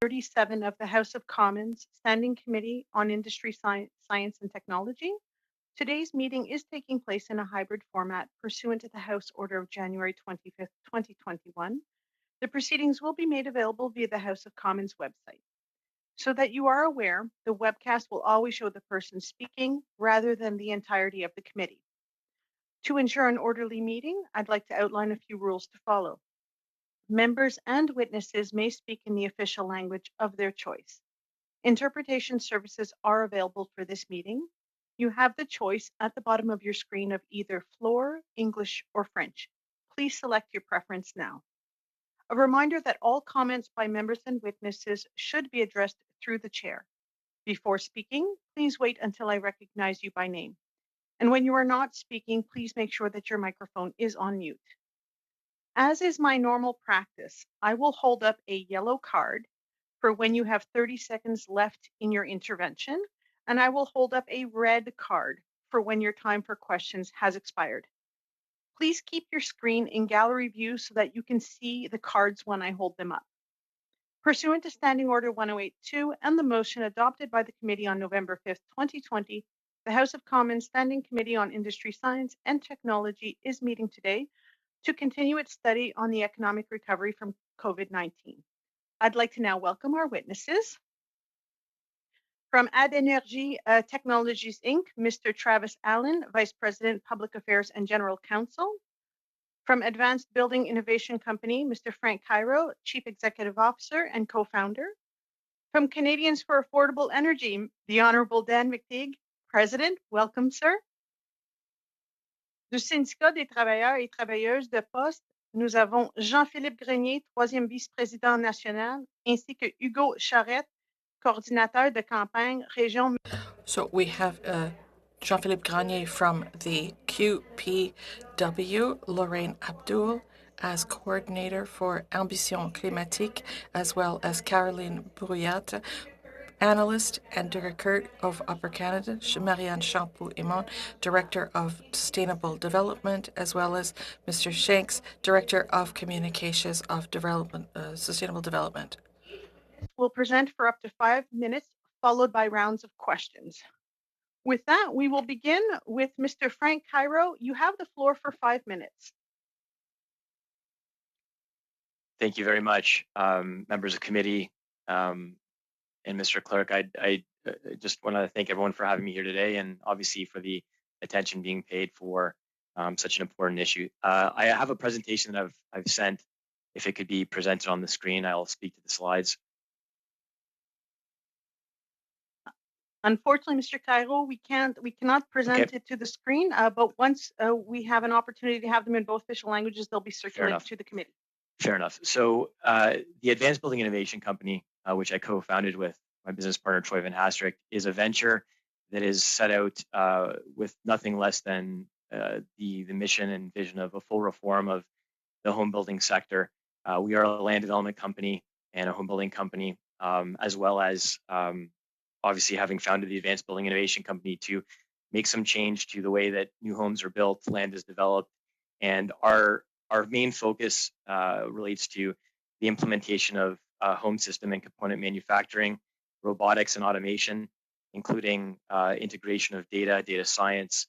37 of the House of Commons Standing Committee on Industry, Science and Technology. Today's meeting is taking place in a hybrid format pursuant to the House Order of January 25th, 2021. The proceedings will be made available via the House of Commons website. So that you are aware, the webcast will always show the person speaking rather than the entirety of the committee. To ensure an orderly meeting, I'd like to outline a few rules to follow. Members and witnesses may speak in the official language of their choice. Interpretation services are available for this meeting. You have the choice at the bottom of your screen of either floor, English, or French. Please select your preference now. A reminder that all comments by members and witnesses should be addressed through the chair. Before speaking, please wait until I recognize you by name. And when you are not speaking, please make sure that your microphone is on mute. As is my normal practice, I will hold up a yellow card for when you have 30 seconds left in your intervention, and I will hold up a red card for when your time for questions has expired. Please keep your screen in gallery view so that you can see the cards when I hold them up. Pursuant to Standing Order 1082 and the motion adopted by the committee on November 5th, 2020, the House of Commons Standing Committee on Industry, Science and Technology is meeting today to continue its study on the economic recovery from COVID-19. I'd like to now welcome our witnesses. From Ad Energy Technologies, Inc., Mr. Travis Allen, Vice President, Public Affairs and General Counsel. From Advanced Building Innovation Company, Mr. Frank Cairo, Chief Executive Officer and Co-founder. From Canadians for Affordable Energy, the Honorable Dan McTeague, President. Welcome, sir. Du Syndicat des travailleurs et travailleuses de poste, nous avons Jean-Philippe Grenier, troisième vice-président national, ainsi que Hugo Charette, coordinateur de campagne région. So we have Jean-Philippe Grenier from the QPW, Lorraine Abdul as coordinator for Ambition Climatique, as well as Caroline Brouillat, analyst, and Director of Upper Canada, Marianne Champoux-Imon, Director of Sustainable Development, as well as Mr. Shanks, Director of Communications of Sustainable Development. Will present for up to 5 minutes, followed by rounds of questions. With that, we will begin with Mr. Frank Cairo. You have the floor for 5 minutes. Thank you very much, members of committee and Mr. Clerk. I just want to thank everyone for having me here today, and obviously for the attention being paid for such an important issue. I have a presentation that I've sent. If it could be presented on the screen, I'll speak to the slides. Unfortunately, Mr. Cairo, we cannot present it to the screen, but once we have an opportunity to have them in both official languages, they'll be circulated to the committee. Fair enough. So the Advanced Building Innovation Company, which I co-founded with my business partner, Troy Van Hastrick, is a venture that is set out with nothing less than the mission and vision of a full reform of the home building sector. We are a land development company and a home building company, as well as obviously having founded the Advanced Building Innovation Company to make some change to the way that new homes are built, land is developed, and our main focus relates to the implementation of home system and component manufacturing, robotics and automation, including integration of data science,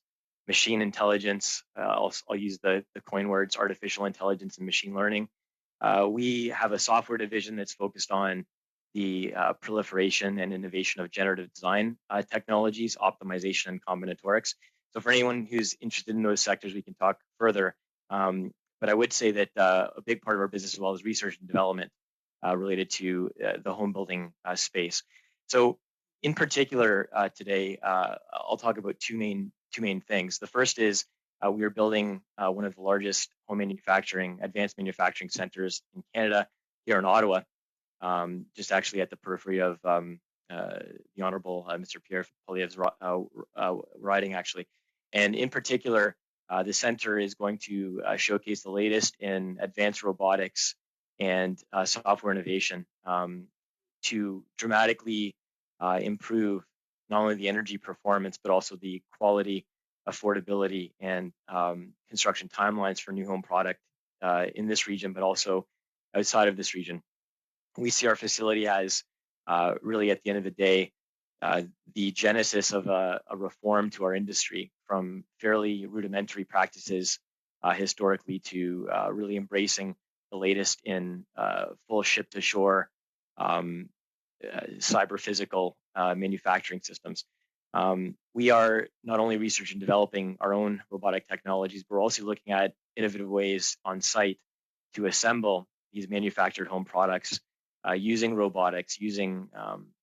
machine intelligence. I'll use the coin words, artificial intelligence and machine learning. We have a software division that's focused on the proliferation and innovation of generative design technologies, optimization, and combinatorics. So for anyone who's interested in those sectors, we can talk further. But I would say that a big part of our business as well is research and development related to the home building space. So in particular today, I'll talk about two main things. The first is we are building one of the largest home manufacturing, advanced manufacturing centers in Canada, here in Ottawa, just actually at the periphery of the Honorable Mr. Pierre Poilievre's riding, actually. And in particular, the center is going to showcase the latest in advanced robotics and software innovation to dramatically improve not only the energy performance, but also the quality, affordability, and construction timelines for new home product in this region, but also outside of this region. We see our facility as really, at the end of the day, the genesis of a reform to our industry, from fairly rudimentary practices historically to really embracing the latest in full ship to shore um, cyber physical manufacturing systems. We are not only research and developing our own robotic technologies, but we're also looking at innovative ways on site to assemble these manufactured home products using robotics, using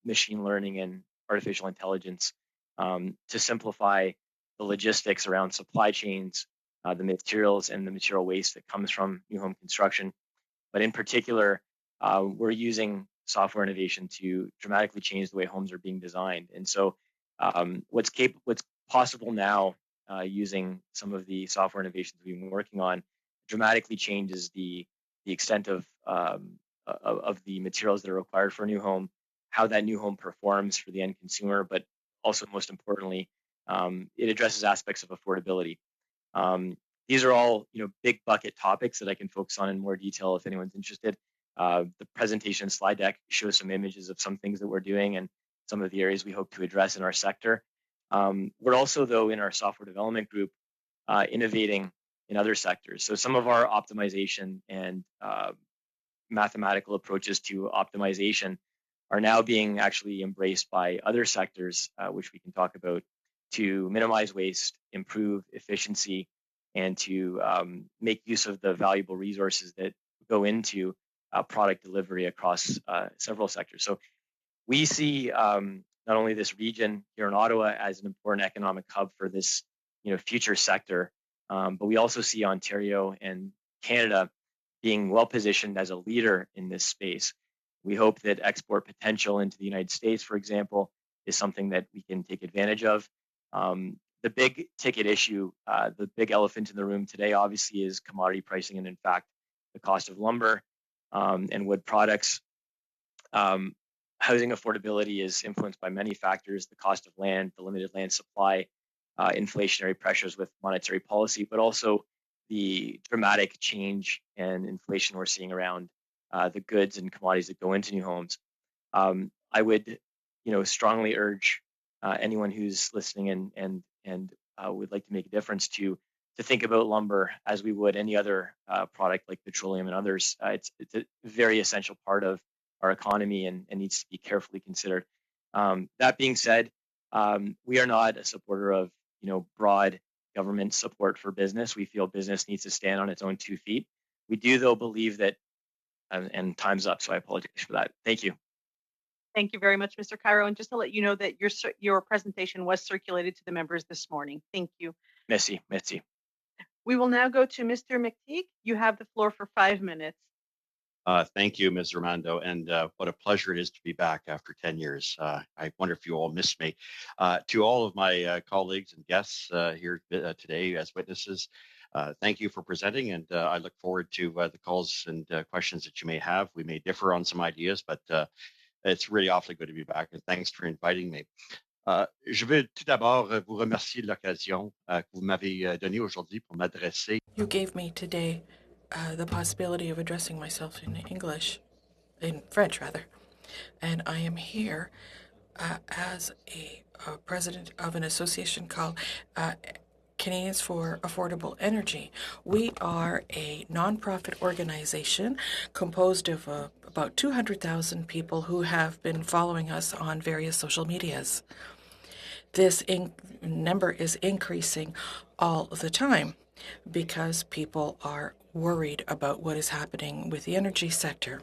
machine learning and artificial intelligence to simplify the logistics around supply chains, the materials and the material waste that comes from new home construction. But in particular, we're using software innovation to dramatically change the way homes are being designed. And so, what's possible now using some of the software innovations we've been working on dramatically changes the extent of the materials that are required for a new home, how that new home performs for the end consumer, but also most importantly, it addresses aspects of affordability. Um, these are all big bucket topics that I can focus on in more detail if anyone's interested. The presentation slide deck shows some images of some things that we're doing and some of the areas we hope to address in our sector. We're also, though, in our software development group, innovating in other sectors. So some of our optimization and mathematical approaches to optimization are now being actually embraced by other sectors, which we can talk about, to minimize waste, improve efficiency, and to make use of the valuable resources that go into product delivery across several sectors. So we see not only this region here in Ottawa as an important economic hub for this future sector, but we also see Ontario and Canada being well positioned as a leader in this space. We hope that export potential into the United States, for example, is something that we can take advantage of. The big ticket issue, the big elephant in the room today, obviously, is commodity pricing and, in fact, the cost of lumber and wood products. Housing affordability is influenced by many factors: the cost of land, the limited land supply, inflationary pressures with monetary policy, but also the dramatic change and inflation we're seeing around the goods and commodities that go into new homes. I would, strongly urge anyone who's listening and would like to make a difference to think about lumber as we would any other product like petroleum and others. It's a very essential part of our economy and needs to be carefully considered. That being said, we are not a supporter of broad government support for business. We feel business needs to stand on its own 2 feet. We do, though, believe that, and time's up, so I apologize for that. Thank you. Thank you very much, Mr. Cairo. And just to let you know that your presentation was circulated to the members this morning. Thank you. Merci, merci. We will now go to Mr. McTeague. You have the floor for 5 minutes. Thank you, Ms. Romando, and what a pleasure it is to be back after 10 years. I wonder if you all missed me. To all of my colleagues and guests here today as witnesses, thank you for presenting, and I look forward to the calls and questions that you may have. We may differ on some ideas, but it's really awfully good to be back, and thanks for inviting me. Je veux tout d'abord vous remercier de l'occasion que vous m'avez donnée aujourd'hui pour m'adresser. You gave me today the possibility of addressing myself in English, in French rather, and I am here as a president of an association called Canadians for Affordable Energy. We are a nonprofit organization composed of about 200,000 people who have been following us on various social medias. This number is increasing all the time because people are worried about what is happening with the energy sector.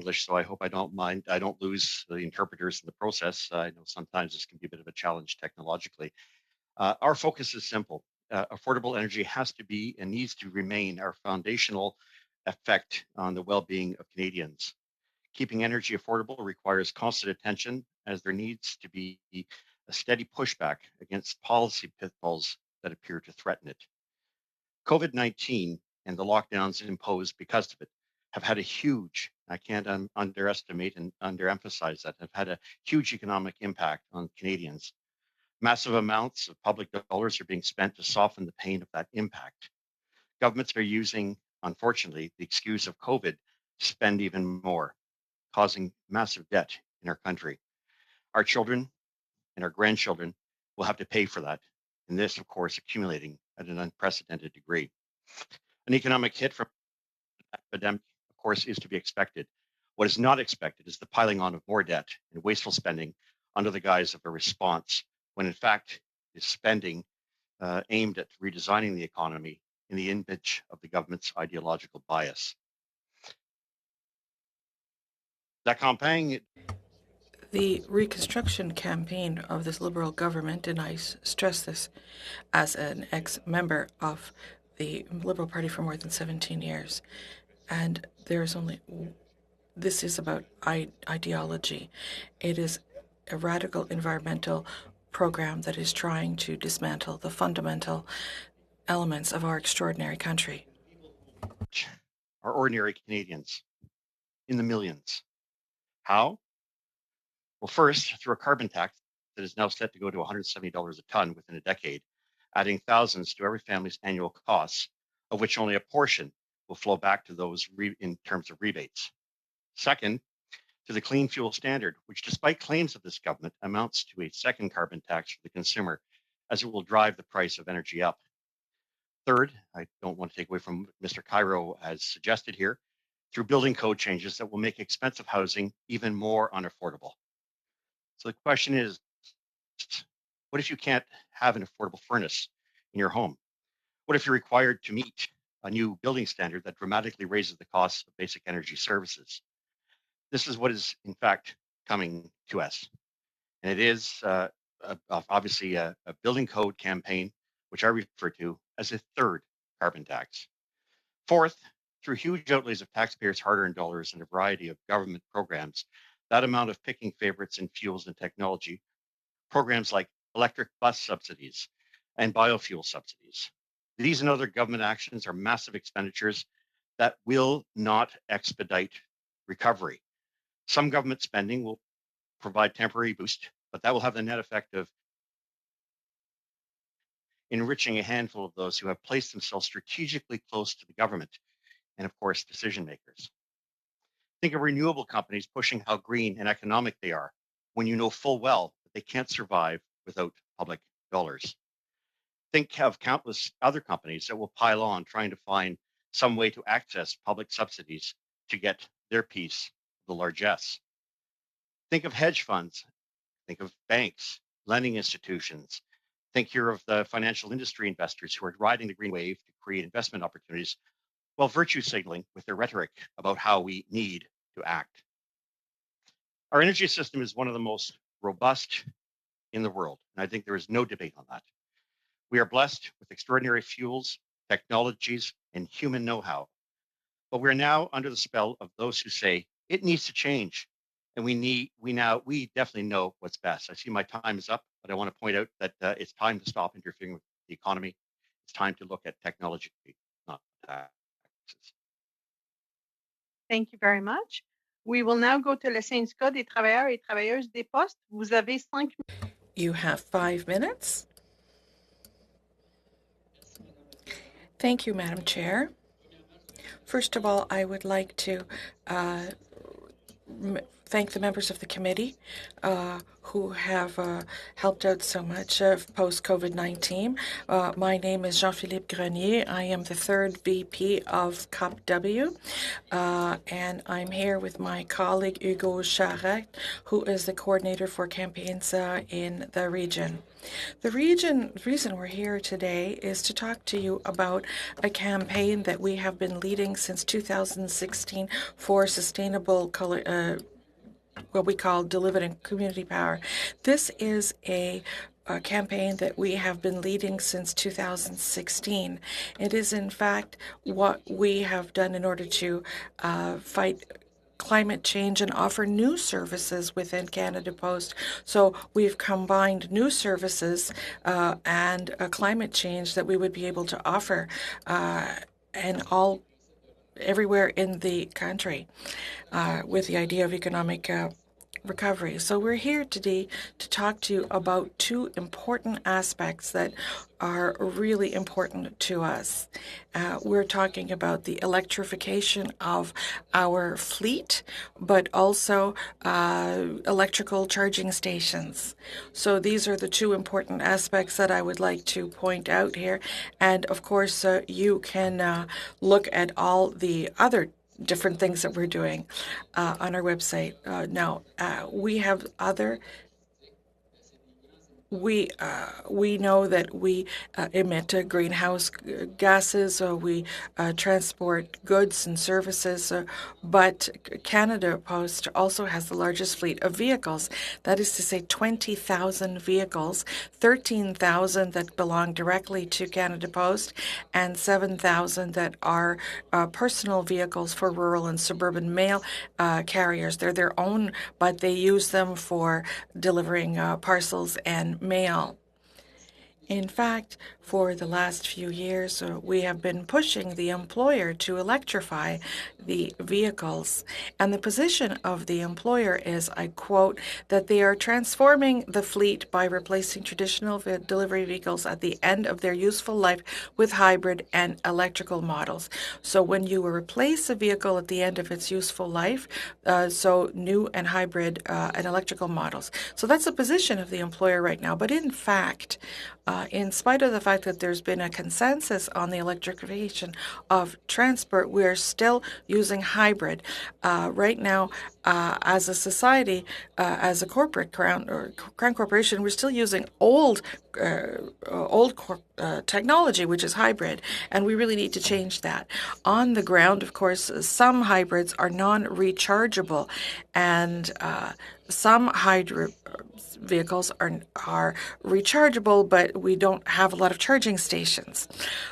English, so I hope I don't mind. I don't lose the interpreters in the process. I know sometimes this can be a bit of a challenge technologically. Our focus is simple. Affordable energy has to be and needs to remain our foundational effect on the well-being of Canadians. Keeping energy affordable requires constant attention, as there needs to be a steady pushback against policy pitfalls that appear to threaten it. COVID-19 and the lockdowns imposed because of it have had a huge, I can't underestimate and underemphasize that, have had a huge economic impact on Canadians. Massive amounts of public dollars are being spent to soften the pain of that impact. Governments are using, unfortunately, the excuse of COVID to spend even more, causing massive debt in our country. Our children and our grandchildren will have to pay for that, and this, of course, accumulating at an unprecedented degree. An economic hit from the epidemic, of course, is to be expected. What is not expected is the piling on of more debt and wasteful spending under the guise of a response, when in fact is spending aimed at redesigning the economy in the image of the government's ideological bias. That campaign. The reconstruction campaign of this Liberal government, and I stress this as an ex-member of the Liberal Party for more than 17 years, and this is about ideology. It is a radical environmental program that is trying to dismantle the fundamental elements of our extraordinary country. Are ordinary Canadians in the millions. How? Well, first, through a carbon tax that is now set to go to $170 a ton within a decade, adding thousands to every family's annual costs, of which only a portion will flow back to those in terms of rebates. Second, to the clean fuel standard, which despite claims of this government amounts to a second carbon tax for the consumer, as it will drive the price of energy up. Third, I don't want to take away from what Mr. Cairo has suggested here, through building code changes that will make expensive housing even more unaffordable. So the question is, what if you can't have an affordable furnace in your home? What if you're required to meet a new building standard that dramatically raises the cost of basic energy services? This is what is, in fact, coming to us. And it is obviously a building code campaign, which I refer to as a third carbon tax. Fourth, through huge outlays of taxpayers' hard-earned dollars and a variety of government programs, that amount of picking favorites in fuels and technology, programs like electric bus subsidies and biofuel subsidies. These and other government actions are massive expenditures that will not expedite recovery. Some government spending will provide temporary boost, but that will have the net effect of enriching a handful of those who have placed themselves strategically close to the government and, of course, decision makers. Think of renewable companies pushing how green and economic they are when you know full well that they can't survive without public dollars. Think of countless other companies that will pile on trying to find some way to access public subsidies to get their piece of the largesse. Think of hedge funds, think of banks, lending institutions. Think here of the financial industry investors who are riding the green wave to create investment opportunities while virtue signaling with their rhetoric about how we need to act. Our energy system is one of the most robust in the world, and I think there is no debate on that. We are blessed with extraordinary fuels, technologies, and human know-how, but we're now under the spell of those who say it needs to change, and we definitely know what's best. I see my time is up, but I want to point out that it's time to stop interfering with the economy. It's time to look at technology, not taxes. Thank you very much. We will now go to le syndicat des travailleurs et travailleuses des postes. Vous avez 5 minutes. You have 5 minutes. Thank you, Madam Chair. First of all, I would like to thank the members of the committee who have helped out so much post-COVID-19. My name is Jean-Philippe Grenier. I am the third VP of COPW, and I'm here with my colleague Hugo Charette, who is the coordinator for campaigns in the region. The reason we're here today is to talk to you about a campaign that we have been leading since 2016 for sustainable what we call delivering community power. This is a campaign that we have been leading since 2016. It is, in fact, what we have done in order to fight climate change and offer new services within Canada Post. So we've combined new services and climate change that we would be able to offer everywhere in the country with the idea of economic recovery. So we're here today to talk to you about two important aspects that are really important to us. We're talking about the electrification of our fleet, but also electrical charging stations. So these are the two important aspects that I would like to point out here. And of course, you can look at all the other different things that we're doing on our website. Now, we have other we know that we emit greenhouse gases, we transport goods and services, but Canada Post also has the largest fleet of vehicles. That is to say 20,000 vehicles, 13,000 that belong directly to Canada Post, and 7,000 that are personal vehicles for rural and suburban mail carriers. They're their own, but they use them for delivering parcels and mail. In fact, for the last few years, we have been pushing the employer to electrify the vehicles. And the position of the employer is, I quote, that they are transforming the fleet by replacing traditional delivery vehicles at the end of their useful life with hybrid and electrical models. So when you replace a vehicle at the end of its useful life, so new and hybrid and electrical models. So that's the position of the employer right now. But in fact, in spite of the fact that there's been a consensus on the electrification of transport, we're still using hybrid. Right now, as a society, as a corporate crown corporation, we're still using old technology, which is hybrid, and we really need to change that. On the ground, of course, some hybrids are non-rechargeable, and some hybrid vehicles are rechargeable, but we don't have a lot of charging stations.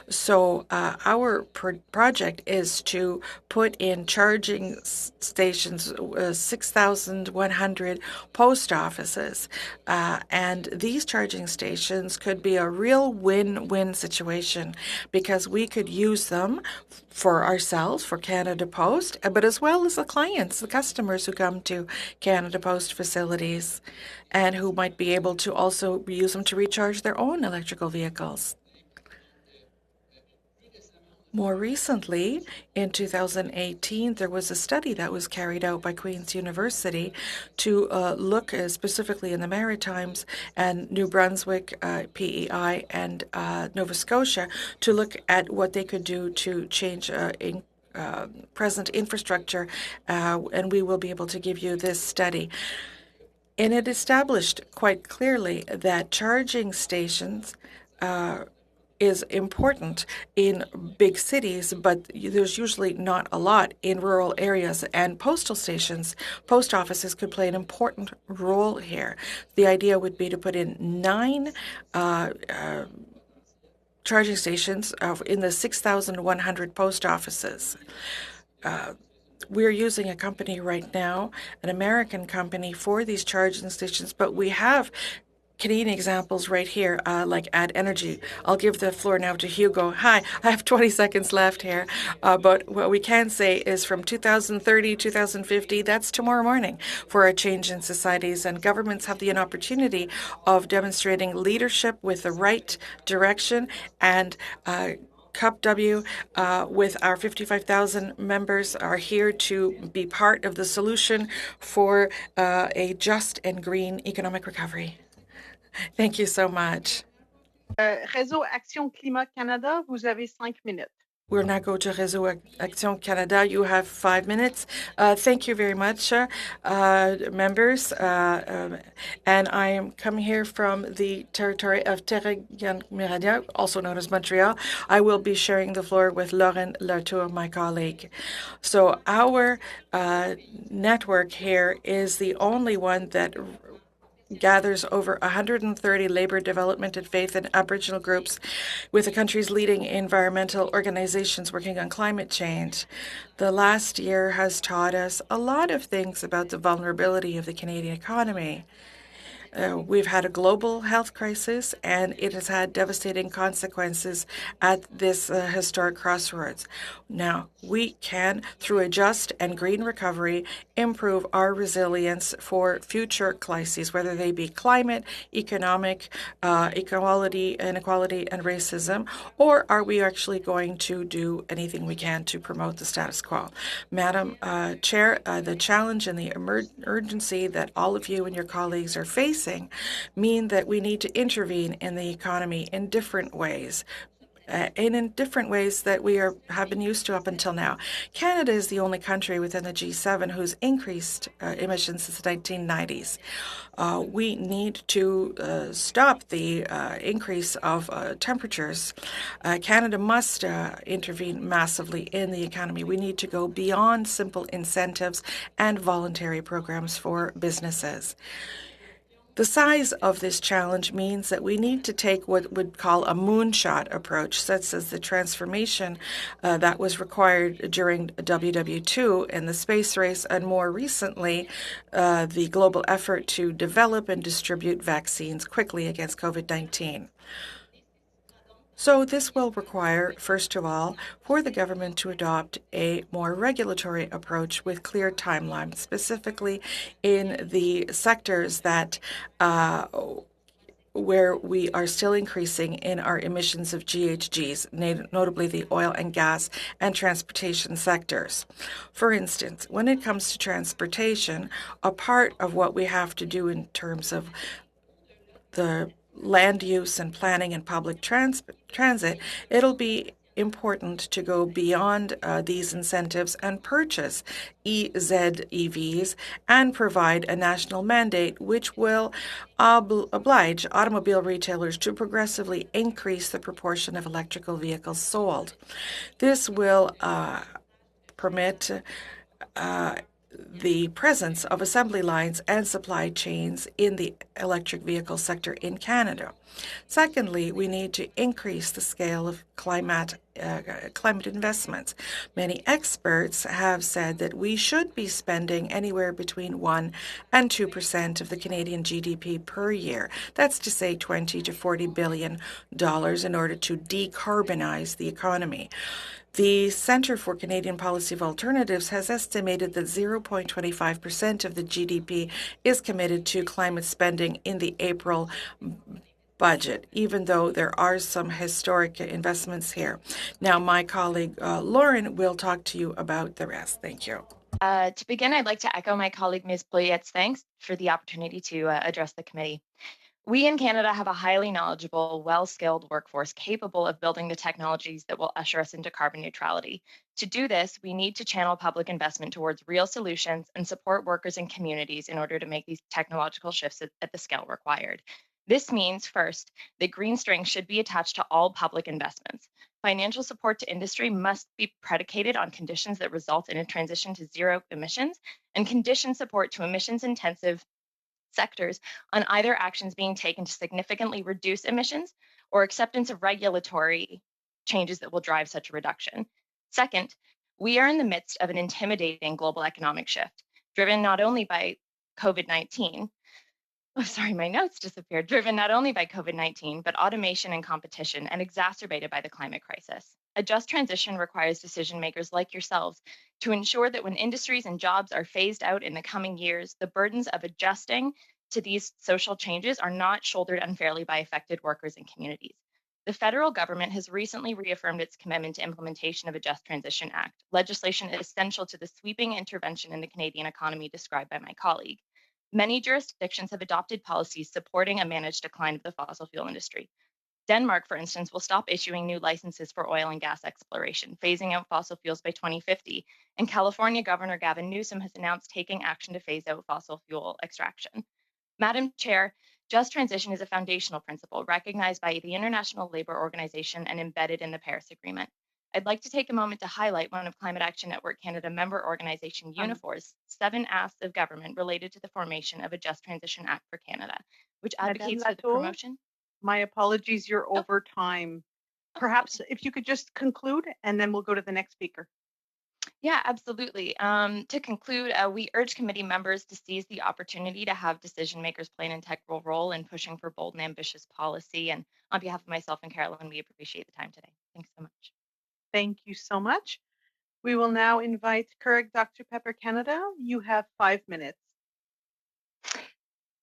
So our project is to put in charging stations, 6,100 post offices. And these charging stations could be a real win-win situation because we could use them for ourselves, for Canada Post, but as well as the clients, the customers who come to Canada Post facilities and who might be able to also use them to recharge their own electrical vehicles. More recently, in 2018, there was a study that was carried out by Queen's University to look specifically in the Maritimes and New Brunswick, PEI, and Nova Scotia to look at what they could do to change present infrastructure, and we will be able to give you this study. And it established quite clearly that charging stations is important in big cities, but there's usually not a lot in rural areas, and postal stations, post offices could play an important role here. The idea would be to put in 9 charging stations in the 6,100 post offices. We're using a company right now, an American company, for these charging stations, but we have Canadian examples right here, like Add Energy. I'll give the floor now to Hugo. Hi, I have 20 seconds left here, but what we can say is from 2030, 2050, that's tomorrow morning for a change in societies, and governments have the opportunity of demonstrating leadership with the right direction, and CUPW, with our 55,000 members, are here to be part of the solution for a just and green economic recovery. Thank you so much. Réseau Action Climat Canada, vous avez 5 minutes. We'll now go to Réseau Action Canada. You have 5 minutes. Thank you very much, members. And I am coming here from the territory of Terre-Galles-Méridien, also known as Montreal. I will be sharing the floor with Lauren Latour, my colleague. So our network here is the only one that gathers over 130 labor, development, and faith and Aboriginal groups with the country's leading environmental organizations working on climate change. The last year has taught us a lot of things about the vulnerability of the Canadian economy. We've had a global health crisis, and it has had devastating consequences at this historic crossroads. Now, we can, through a just and green recovery, improve our resilience for future crises, whether they be climate, economic, inequality, and racism, or are we actually going to do anything we can to promote the status quo? Madam Chair, the challenge and the urgency that all of you and your colleagues are facing mean that we need to intervene in the economy in different ways. And in different ways that we have been used to up until now. Canada is the only country within the G7 who's increased emissions since the 1990s. We need to stop the increase of temperatures. Canada must intervene massively in the economy. We need to go beyond simple incentives and voluntary programs for businesses. The size of this challenge means that we need to take what we'd call a moonshot approach, such as the transformation that was required during WW2 and the space race, and more recently, the global effort to develop and distribute vaccines quickly against COVID-19. So this will require, first of all, for the government to adopt a more regulatory approach with clear timelines, specifically in the sectors that where we are still increasing in our emissions of GHGs, notably the oil and gas and transportation sectors. For instance, when it comes to transportation, a part of what we have to do in terms of the land use and planning and public transit, it'll be important to go beyond these incentives and purchase EZEVs and provide a national mandate which will oblige automobile retailers to progressively increase the proportion of electrical vehicles sold. This will permit the presence of assembly lines and supply chains in the electric vehicle sector in Canada. Secondly, we need to increase the scale of climate investments. Many experts have said that we should be spending anywhere between 1 and 2% of the Canadian GDP per year. That's to say $20 to $40 billion in order to decarbonize the economy. The Centre for Canadian Policy of Alternatives has estimated that 0.25% of the GDP is committed to climate spending in the April budget, even though there are some historic investments here. Now, my colleague Lauren will talk to you about the rest. Thank you. To begin, I'd like to echo my colleague Ms. Bouillette's thanks for the opportunity to address the committee. We in Canada have a highly knowledgeable, well-skilled workforce capable of building the technologies that will usher us into carbon neutrality. To do this, we need to channel public investment towards real solutions and support workers and communities in order to make these technological shifts at the scale required. This means, first, that green strings should be attached to all public investments. Financial support to industry must be predicated on conditions that result in a transition to zero emissions, and condition support to emissions-intensive sectors on either actions being taken to significantly reduce emissions or acceptance of regulatory changes that will drive such a reduction. Second, we are in the midst of an intimidating global economic shift, driven not only by COVID-19, my notes disappeared, driven not only by COVID-19, but automation and competition, and exacerbated by the climate crisis. A just transition requires decision makers like yourselves to ensure that when industries and jobs are phased out in the coming years, the burdens of adjusting to these social changes are not shouldered unfairly by affected workers and communities. The federal government has recently reaffirmed its commitment to implementation of a Just Transition Act, legislation essential to the sweeping intervention in the Canadian economy described by my colleague. Many jurisdictions have adopted policies supporting a managed decline of the fossil fuel industry. Denmark, for instance, will stop issuing new licenses for oil and gas exploration, phasing out fossil fuels by 2050. And California Governor Gavin Newsom has announced taking action to phase out fossil fuel extraction. Madam Chair, just transition is a foundational principle recognized by the International Labour Organization and embedded in the Paris Agreement. I'd like to take a moment to highlight one of Climate Action Network Canada member organization Unifor's 7 asks of government related to the formation of a Just Transition Act for Canada, which advocates for the promotion. My apologies, you're over time. Perhaps if you could just conclude and then we'll go to the next speaker. Yeah, absolutely. To conclude, we urge committee members to seize the opportunity to have decision makers play an integral role in pushing for bold and ambitious policy. And on behalf of myself and Carolyn, we appreciate the time today. Thanks so much. Thank you so much. We will now invite Keurig Dr. Pepper Canada. You have 5 minutes.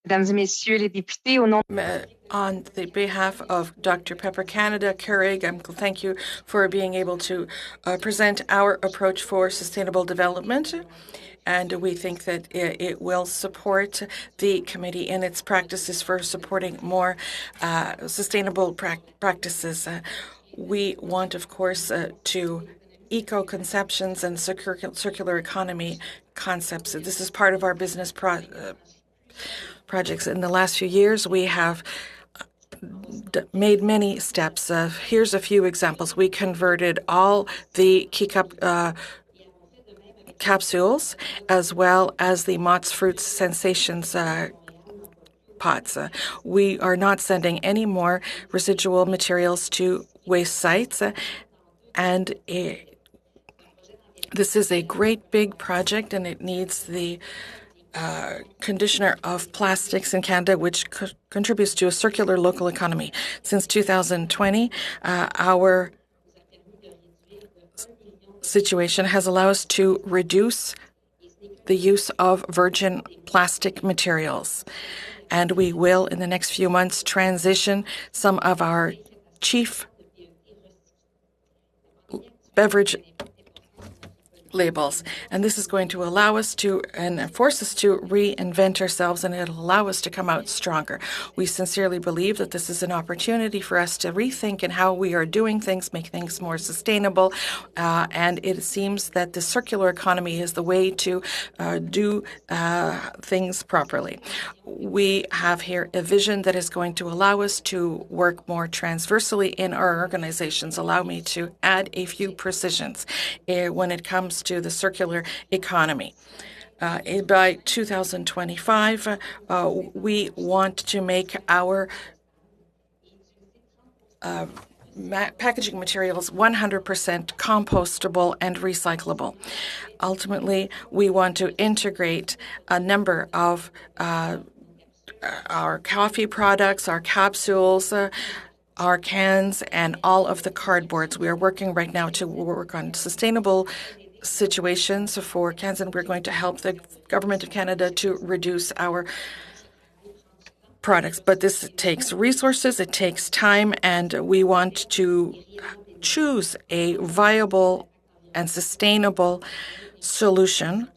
Mesdames et messieurs les députés, au nom On the behalf of Dr. Pepper Canada, Keurig, thank you for being able to present our approach for sustainable development. And we think that it will support the committee in its practices for supporting more sustainable practices. We want, of course, to eco-conceptions and circular economy concepts. This is part of our business projects. In the last few years, we have made many steps. Here's a few examples. We converted all the key cup capsules as well as the Mott's Fruits Sensations pots. We are not sending any more residual materials to waste sites, and this is a great big project, and it needs the conditioner of plastics in Canada, which contributes to a circular local economy. Since 2020, our situation has allowed us to reduce the use of virgin plastic materials. And we will, in the next few months, transition some of our chief beverage labels. And this is going to allow us to and force us to reinvent ourselves, and it'll allow us to come out stronger. We sincerely believe that this is an opportunity for us to rethink in how we are doing things, make things more sustainable. And it seems that the circular economy is the way to do things properly. We have here a vision that is going to allow us to work more transversely in our organizations. Allow me to add a few precisions when it comes to the circular economy. By 2025, we want to make our packaging materials 100% compostable and recyclable. Ultimately, we want to integrate a number of our coffee products, our capsules, our cans, and all of the cardboards. We are working right now to work on sustainable situations for cans, and we're going to help the Government of Canada to reduce our products. But this takes resources, it takes time, and we want to choose a viable and sustainable solution,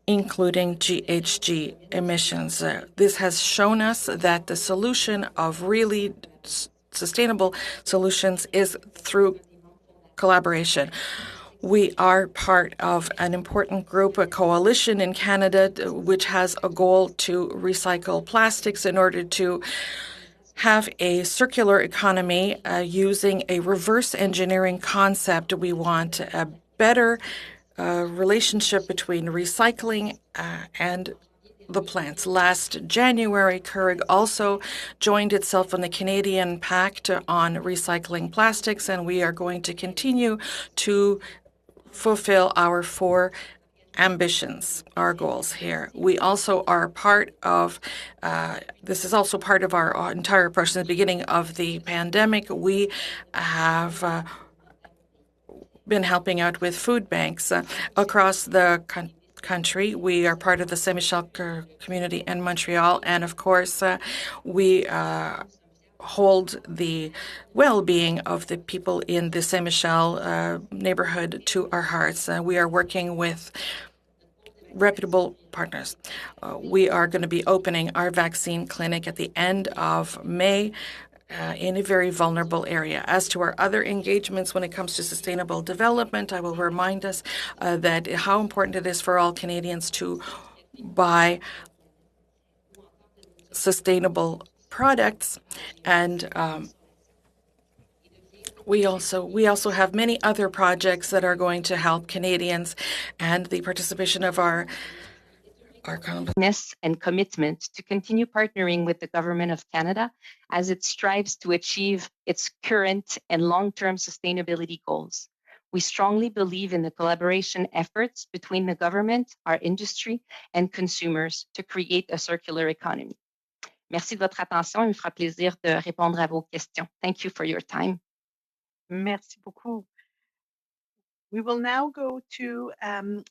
including GHG emissions. This has shown us that the solution of really sustainable solutions is through collaboration. We are part of an important group, a coalition in Canada, which has a goal to recycle plastics in order to have a circular economy using a reverse engineering concept. We want a better relationship between recycling and the plants. Last January, Keurig also joined itself on the Canadian Pact on Recycling Plastics, and we are going to continue to fulfill our 4 ambitions, our goals here. We also are part of, this is also part of our entire approach. In the beginning of the pandemic, we have been helping out with food banks across the country. We are part of the Saint-Michel community in Montreal, and of course, we hold the well-being of the people in the Saint-Michel neighborhood to our hearts. We are working with reputable partners. We are going to be opening our vaccine clinic at the end of May in a very vulnerable area. As to our other engagements when it comes to sustainable development, I will remind us that how important it is for all Canadians to buy sustainable products, and we also have many other projects that are going to help Canadians, and the participation of our and commitment to continue partnering with the Government of Canada as it strives to achieve its current and long-term sustainability goals. We strongly believe in the collaboration efforts between the government, our industry, and consumers to create a circular economy. Merci de votre attention. Il me fera plaisir de répondre à vos questions. Thank you for your time. Merci beaucoup. We will now go to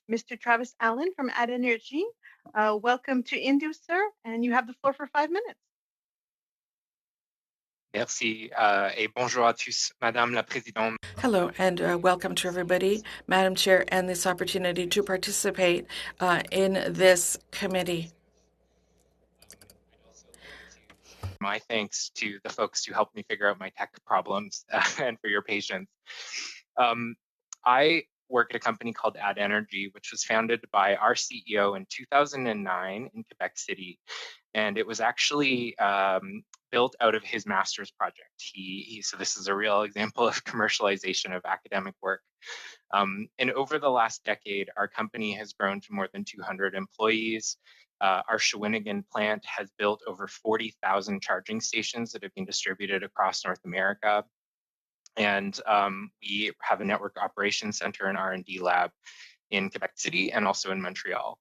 Mr. Travis Allen from Ad Energy. Welcome to INDU, sir, and you have the floor for 5 minutes. Merci et bonjour à tous, Madame la Présidente. Hello, and welcome to everybody, Madam Chair, and this opportunity to participate in this committee. My thanks to the folks who helped me figure out my tech problems and for your patience. I work at a company called Ad Energy, which was founded by our CEO in 2009 in Quebec City. And it was actually built out of his master's project. So this is a real example of commercialization of academic work. And over the last decade, our company has grown to more than 200 employees. Our Shawinigan plant has built over 40,000 charging stations that have been distributed across North America. And we have a network operations center and R&D lab in Quebec City and also in Montreal.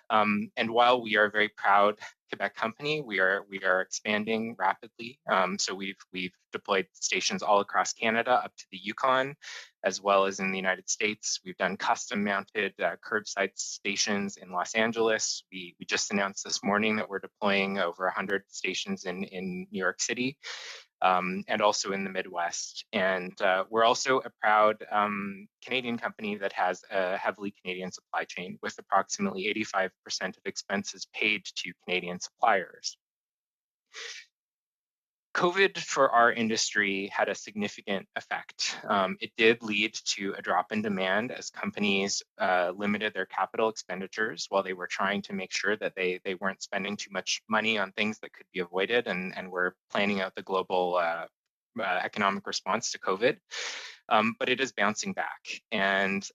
And while we are a very proud Quebec company, we are expanding rapidly. So we've deployed stations all across Canada up to the Yukon, as well as in the United States. We've done custom mounted curbside stations in Los Angeles. We just announced this morning that we're deploying over 100 stations in New York City. And also in the Midwest. And we're also a proud Canadian company that has a heavily Canadian supply chain with approximately 85% of expenses paid to Canadian suppliers. COVID for our industry had a significant effect. It did lead to a drop in demand as companies limited their capital expenditures while they were trying to make sure that they weren't spending too much money on things that could be avoided and were planning out the global economic response to COVID. But it is bouncing back. And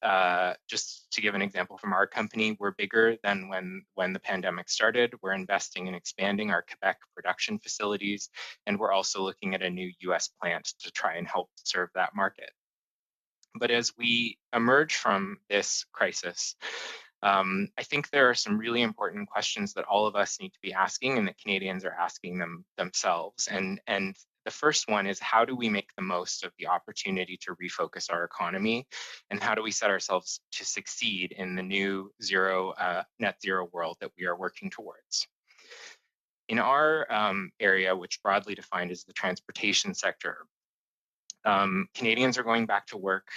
just to give an example from our company, we're bigger than when the pandemic started. We're investing in expanding our Quebec production facilities, and we're also looking at a new US plant to try and help serve that market. But as we emerge from this crisis, I think there are some really important questions that all of us need to be asking and that Canadians are asking themselves. And the first one is, how do we make the most of the opportunity to refocus our economy? And how do we set ourselves to succeed in the new net zero world that we are working towards? In our area, which broadly defined is the transportation sector, Canadians are going back to work.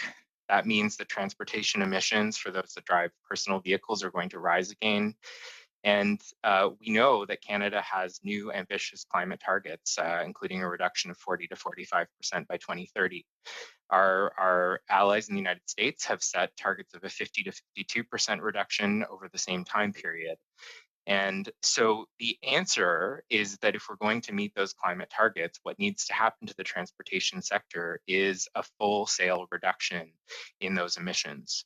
That means that transportation emissions for those that drive personal vehicles are going to rise again. And we know that Canada has new ambitious climate targets, including a reduction of 40 to 45% by 2030. Our allies in the United States have set targets of a 50 to 52% reduction over the same time period. And so the answer is that if we're going to meet those climate targets, what needs to happen to the transportation sector is a full-scale reduction in those emissions.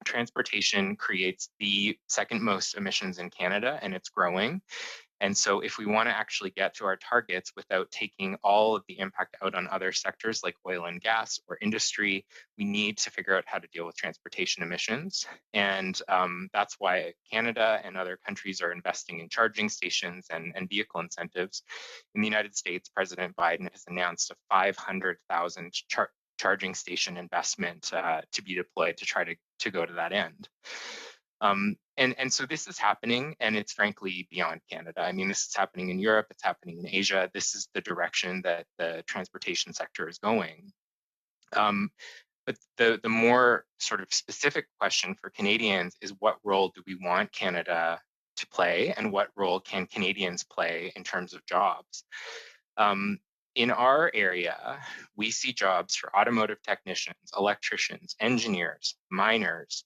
Transportation creates the second most emissions in Canada, and it's growing. And so if we want to actually get to our targets without taking all of the impact out on other sectors like oil and gas or industry, we need to figure out how to deal with transportation emissions. And that's why Canada and other countries are investing in charging stations and vehicle incentives. In the United States, President Biden has announced a 500,000 charging station investment to be deployed to try to go to that end. And so this is happening, and it's frankly beyond Canada. I mean, this is happening in Europe, it's happening in Asia. This is the direction that the transportation sector is going. But the more sort of specific question for Canadians is, what role do we want Canada to play, and what role can Canadians play in terms of jobs? In our area, we see jobs for automotive technicians, electricians, engineers, miners,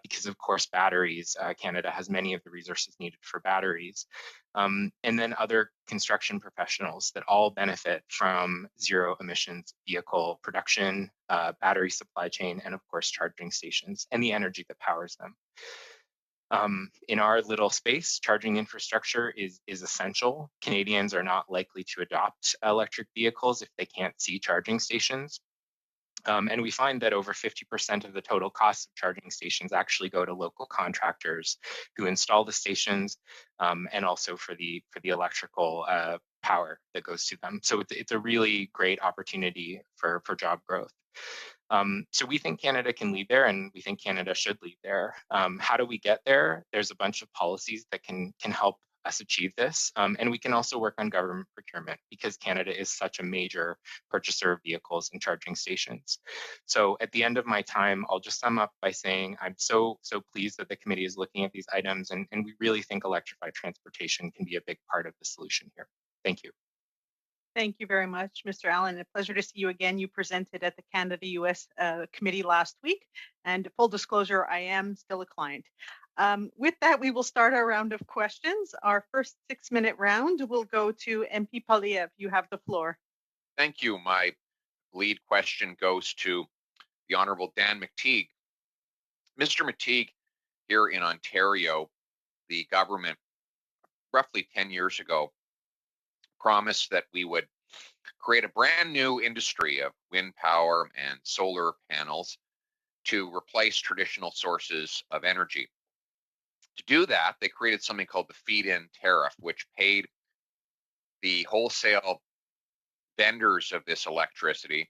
because of course batteries, Canada has many of the resources needed for batteries, and then other construction professionals that all benefit from zero emissions vehicle production, battery supply chain, and of course charging stations and the energy that powers them. In our little space, charging infrastructure is essential. Canadians are not likely to adopt electric vehicles if they can't see charging stations. And we find that over 50% of the total cost of charging stations actually go to local contractors who install the stations, and also for the electrical power that goes to them. So it's a really great opportunity for job growth. So we think Canada can lead there, and we think Canada should lead there. How do we get there? There's a bunch of policies that can help us achieve this. And we can also work on government procurement because Canada is such a major purchaser of vehicles and charging stations. So at the end of my time, I'll just sum up by saying I'm so pleased that the committee is looking at these items, and we really think electrified transportation can be a big part of the solution here. Thank you. Thank you very much, Mr. Allen. A pleasure to see you again. You presented at the Canada-US committee last week, and full disclosure, I am still a client. With that, we will start our round of questions. Our first 6-minute round will go to MP Poliev. You have the floor. Thank you. My lead question goes to the Honourable Dan McTeague. Mr. McTeague, here in Ontario, the government, roughly 10 years ago, promised that we would create a brand new industry of wind power and solar panels to replace traditional sources of energy. To do that, they created something called the feed-in tariff, which paid the wholesale vendors of this electricity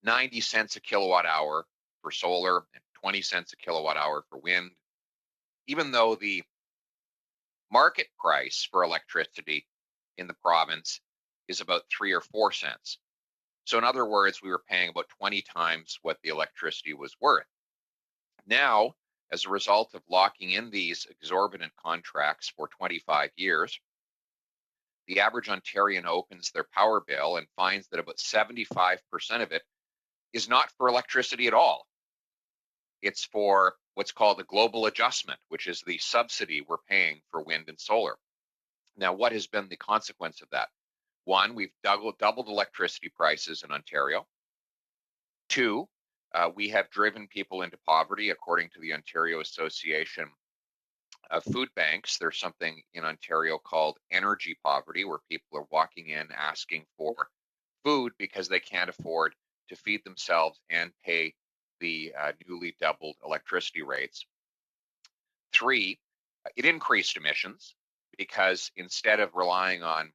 90 cents a kilowatt hour for solar and 20 cents a kilowatt hour for wind, even though the market price for electricity in the province is about 3 or 4 cents. So in other words, we were paying about 20 times what the electricity was worth. Now, as a result of locking in these exorbitant contracts for 25 years, the average Ontarian opens their power bill and finds that about 75% of it is not for electricity at all. It's for what's called the global adjustment, which is the subsidy we're paying for wind and solar. Now, what has been the consequence of that? One, we've doubled electricity prices in Ontario. Two, we have driven people into poverty. According to the Ontario Association of Food Banks, there's something in Ontario called energy poverty, where people are walking in asking for food because they can't afford to feed themselves and pay the newly doubled electricity rates. Three, it increased emissions because instead of relying on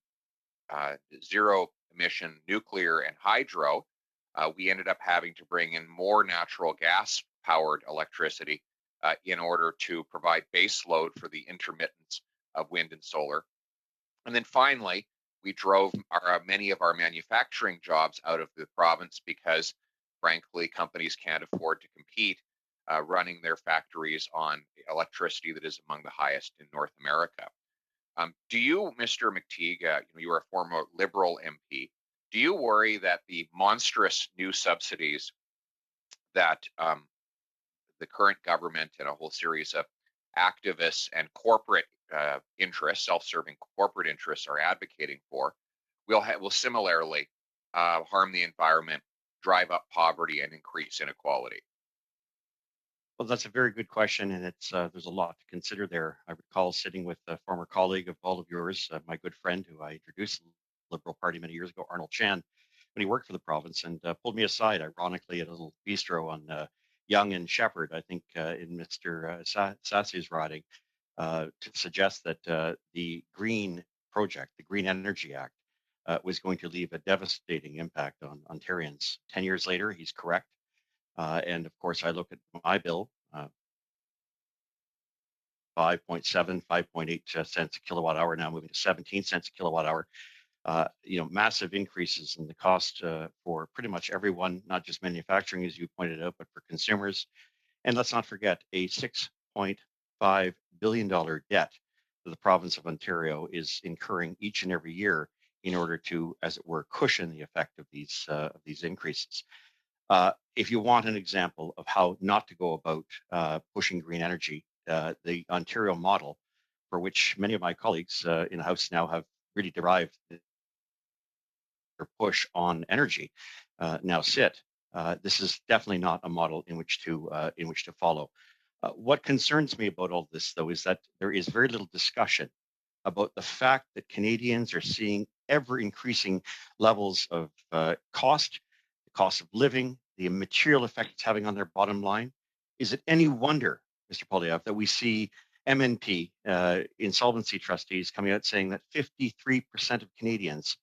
zero emission nuclear and hydro, we ended up having to bring in more natural gas powered electricity in order to provide base load for the intermittence of wind and solar. And then finally, we drove many of our manufacturing jobs out of the province because, frankly, companies can't afford to compete running their factories on electricity that is among the highest in North America. Do you, Mr. McTeague, you are a former Liberal MP, do you worry that the monstrous new subsidies that the current government and a whole series of activists and corporate interests, self-serving corporate interests, are advocating for will similarly harm the environment, drive up poverty, and increase inequality? Well, that's a very good question, and it's there's a lot to consider there. I recall sitting with a former colleague of all of yours, my good friend who I introduced to the Liberal Party many years ago, Arnold Chan, when he worked for the province, and pulled me aside, ironically, at a little bistro on Yonge and Shepherd, I think, in Mr. Sassey's riding, to suggest that the Green Project, the Green Energy Act, was going to leave a devastating impact on Ontarians. 10 years later, he's correct. And of course, I look at my bill, 5.7, 5.8 cents a kilowatt hour, now moving to 17 cents a kilowatt hour. Massive increases in the cost for pretty much everyone, not just manufacturing, as you pointed out, but for consumers. And let's not forget, a $6.5 billion debt that the province of Ontario is incurring each and every year in order to, as it were, cushion the effect of these increases. If you want an example of how not to go about pushing green energy, the Ontario model, for which many of my colleagues in the House now have really derived their push on energy, now sit. This is definitely not a model in which to follow. What concerns me about all this, though, is that there is very little discussion about the fact that Canadians are seeing ever increasing levels of cost, the cost of living, the material effect it's having on their bottom line, is it any wonder, Mr. Polyev, that we see MNP, insolvency trustees, coming out saying that 53% of Canadians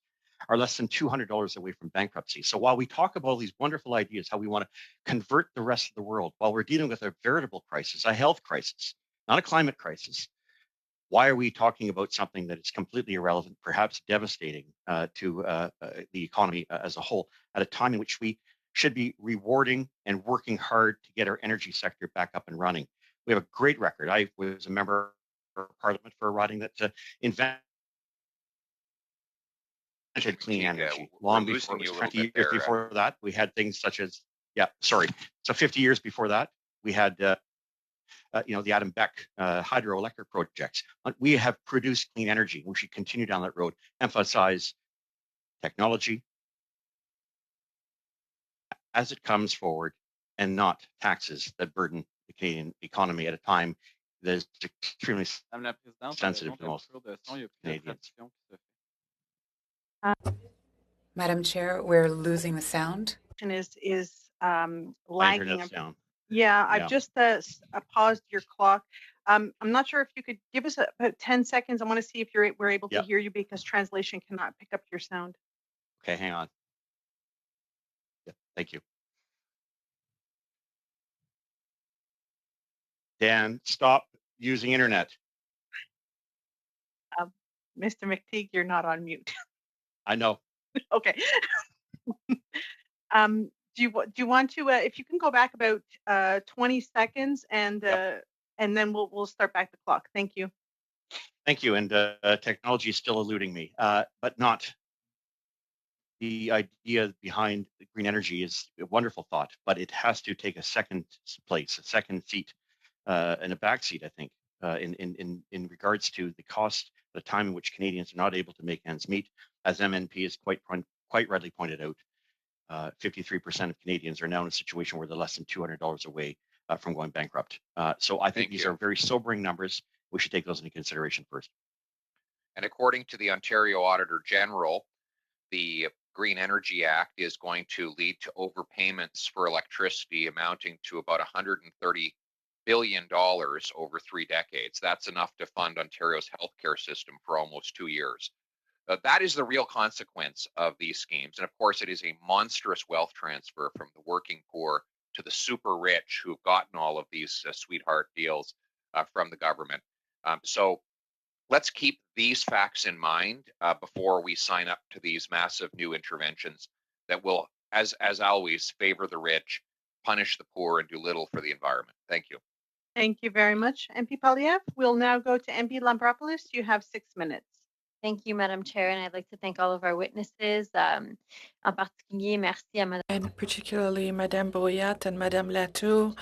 are less than $200 away from bankruptcy. So while we talk about all these wonderful ideas, how we want to convert the rest of the world, while we're dealing with a veritable crisis, a health crisis, not a climate crisis, why are we talking about something that is completely irrelevant, perhaps devastating to the economy as a whole, at a time in which we should be rewarding and working hard to get our energy sector back up and running? We have a great record. I was a member of Parliament for a riding that invented clean energy. Long before, it was 20 years before that, we had things such as, so 50 years before that, we had the Adam Beck hydroelectric projects. We have produced clean energy. We should continue down that road, emphasize technology as it comes forward and not taxes that burden the Canadian economy at a time that is extremely sensitive to most Canadians. Madam Chair, we're losing the sound. Is My lagging. internet's down. Yeah, I've just paused your clock. I'm not sure if you could give us about 10 seconds. I want to see if we're able to hear you, because translation cannot pick up your sound. Okay, hang on. Yeah, thank you. Dan, stop using internet. Mr. McTeague, you're not on mute. I know. Okay. Do you want to, if you can go back about 20 seconds and then we'll start back the clock. Thank you. Thank you. And technology is still eluding me, but not. The idea behind green energy is a wonderful thought, but it has to take a second place, a second seat, and a back seat, I think, in regards to the cost, the time in which Canadians are not able to make ends meet. As MNP has quite rightly pointed out, 53% of Canadians are now in a situation where they're less than $200 away from going bankrupt. So I think these are very sobering numbers. We should take those into consideration first. And according to the Ontario Auditor General, the Green Energy Act is going to lead to overpayments for electricity amounting to about $130 billion over 3 decades. That's enough to fund Ontario's healthcare system for almost 2 years. That is the real consequence of these schemes. And of course, it is a monstrous wealth transfer from the working poor to the super rich who've gotten all of these sweetheart deals from the government. So let's keep these facts in mind before we sign up to these massive new interventions that will, as always, favor the rich, punish the poor, and do little for the environment. Thank you. Thank you very much, MP Polyev. We'll now go to MP Lampropoulos. You have 6 minutes. Thank you, Madam Chair, and I'd like to thank all of our witnesses. En particulier, merci à Madame. And particularly Madame Brouillette and Madame Latour.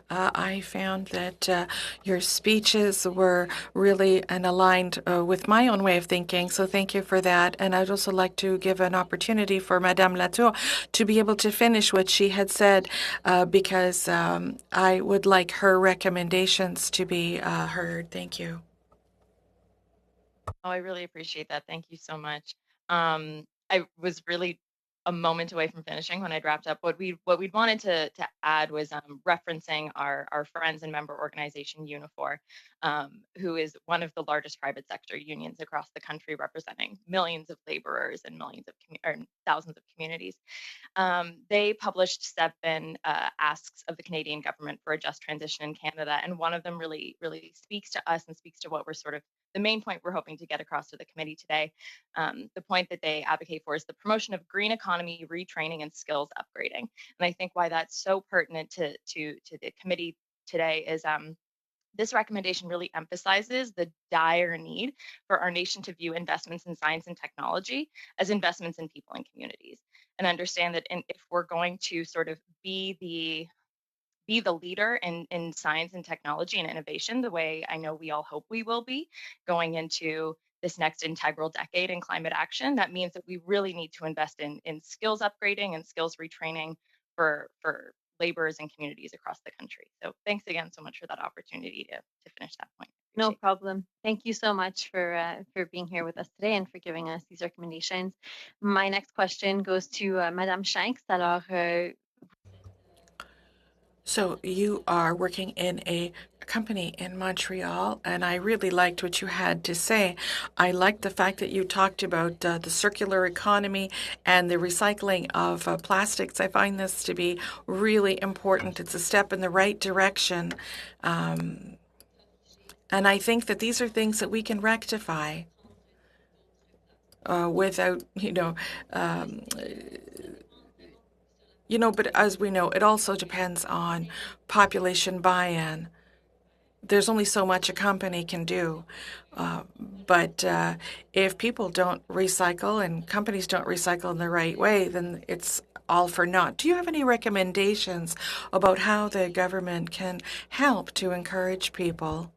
I found that your speeches were really aligned with my own way of thinking, so thank you for that. And I'd also like to give an opportunity for Madame Latour to be able to finish what she had said, because I would like her recommendations to be heard. Thank you. Oh, I really appreciate that. Thank you so much. I was really a moment away from finishing when I wrapped up. What we wanted to add was referencing our friends and member organization Unifor, who is one of the largest private sector unions across the country, representing millions of laborers and thousands of communities. They published 7 asks of the Canadian government for a just transition in Canada, and one of them really speaks to us and speaks to what we're sort of the main point we're hoping to get across to the committee today. The point that they advocate for is the promotion of green economy, retraining, and skills upgrading. And I think why that's so pertinent to the committee today is this recommendation really emphasizes the dire need for our nation to view investments in science and technology as investments in people and communities, and understand that if we're going to sort of be the leader in science and technology and innovation, the way I know we all hope we will be going into this next integral decade in climate action, that means that we really need to invest in skills upgrading and skills retraining for laborers and communities across the country. So thanks again so much for that opportunity to finish that point. No problem. Thank you so much for being here with us today and for giving us these recommendations. My next question goes to Madame Shanks. Alors, So you are working in a company in Montreal, and I really liked what you had to say. I liked the fact that you talked about the circular economy and the recycling of plastics. I find this to be really important. It's a step in the right direction. And I think that these are things that we can rectify without, but as we know, it also depends on population buy-in. There's only so much a company can do. But if people don't recycle and companies don't recycle in the right way, then it's all for naught. Do you have any recommendations about how the government can help to encourage people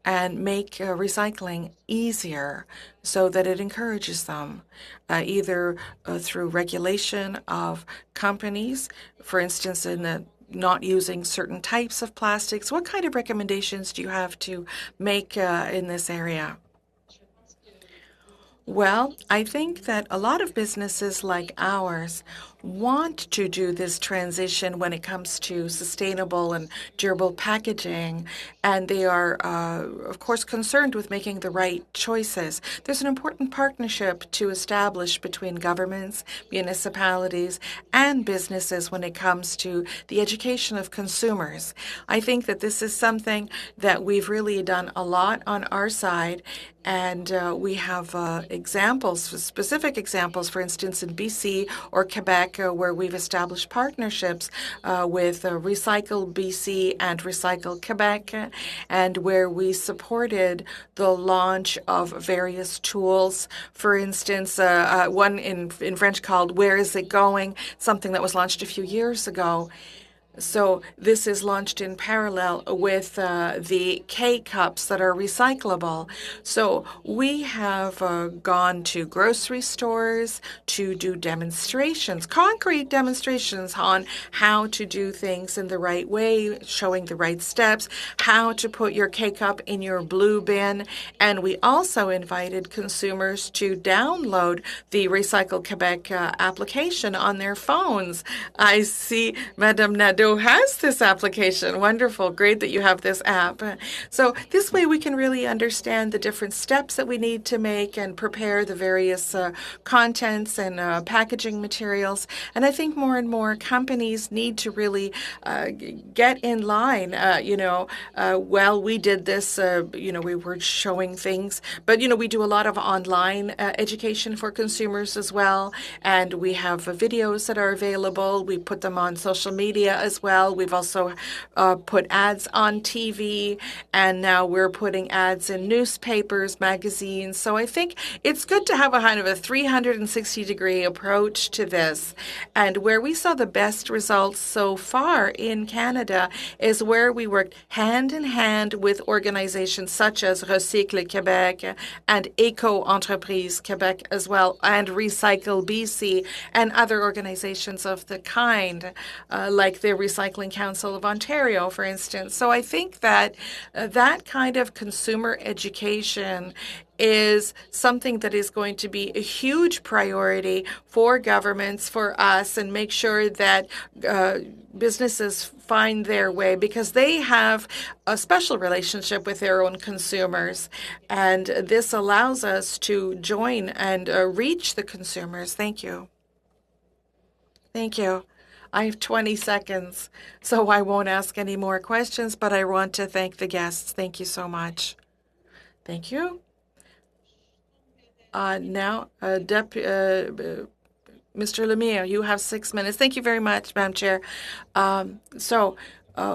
and make recycling easier so that it encourages them, either through regulation of companies, for instance, in the not using certain types of plastics? What kind of recommendations do you have to make in this area? Well, I think that a lot of businesses like ours want to do this transition when it comes to sustainable and durable packaging, and they are, of course, concerned with making the right choices. There's an important partnership to establish between governments, municipalities, and businesses when it comes to the education of consumers. I think that this is something that we've really done a lot on our side, and we have examples, specific examples, for instance, in BC or Quebec, where we've established partnerships with Recycle BC and Recycle Quebec, and where we supported the launch of various tools. For instance, one in French called Where Is It Going? Something that was launched a few years ago. So this is launched in parallel with the K-cups that are recyclable. So we have gone to grocery stores to do demonstrations, concrete demonstrations on how to do things in the right way, showing the right steps, how to put your K-cup in your blue bin. And we also invited consumers to download the Recycle Quebec application on their phones. I see Madame Nadeau has this application. Wonderful. Great that you have this app. So this way we can really understand the different steps that we need to make and prepare the various contents and packaging materials. And I think more and more companies need to really get in line. Well, we did this, we were showing things, but, we do a lot of online education for consumers as well. And we have videos that are available. We put them on social media as well. We've also put ads on TV, and now we're putting ads in newspapers, magazines. So I think it's good to have a kind of a 360-degree approach to this. And where we saw the best results so far in Canada is where we worked hand in hand with organizations such as Recycle Québec and Éco-Entreprise Québec as well, and Recycle BC and other organizations of the kind, like the Recycling Council of Ontario, for instance. So I think that that kind of consumer education is something that is going to be a huge priority for governments, for us, and make sure that businesses find their way, because they have a special relationship with their own consumers. And this allows us to join and reach the consumers. Thank you. Thank you. I have 20 seconds, so I won't ask any more questions, but I want to thank the guests. Thank you so much. Thank you. Now, Mr. Lemire, you have 6 minutes. Thank you very much, Madam Chair.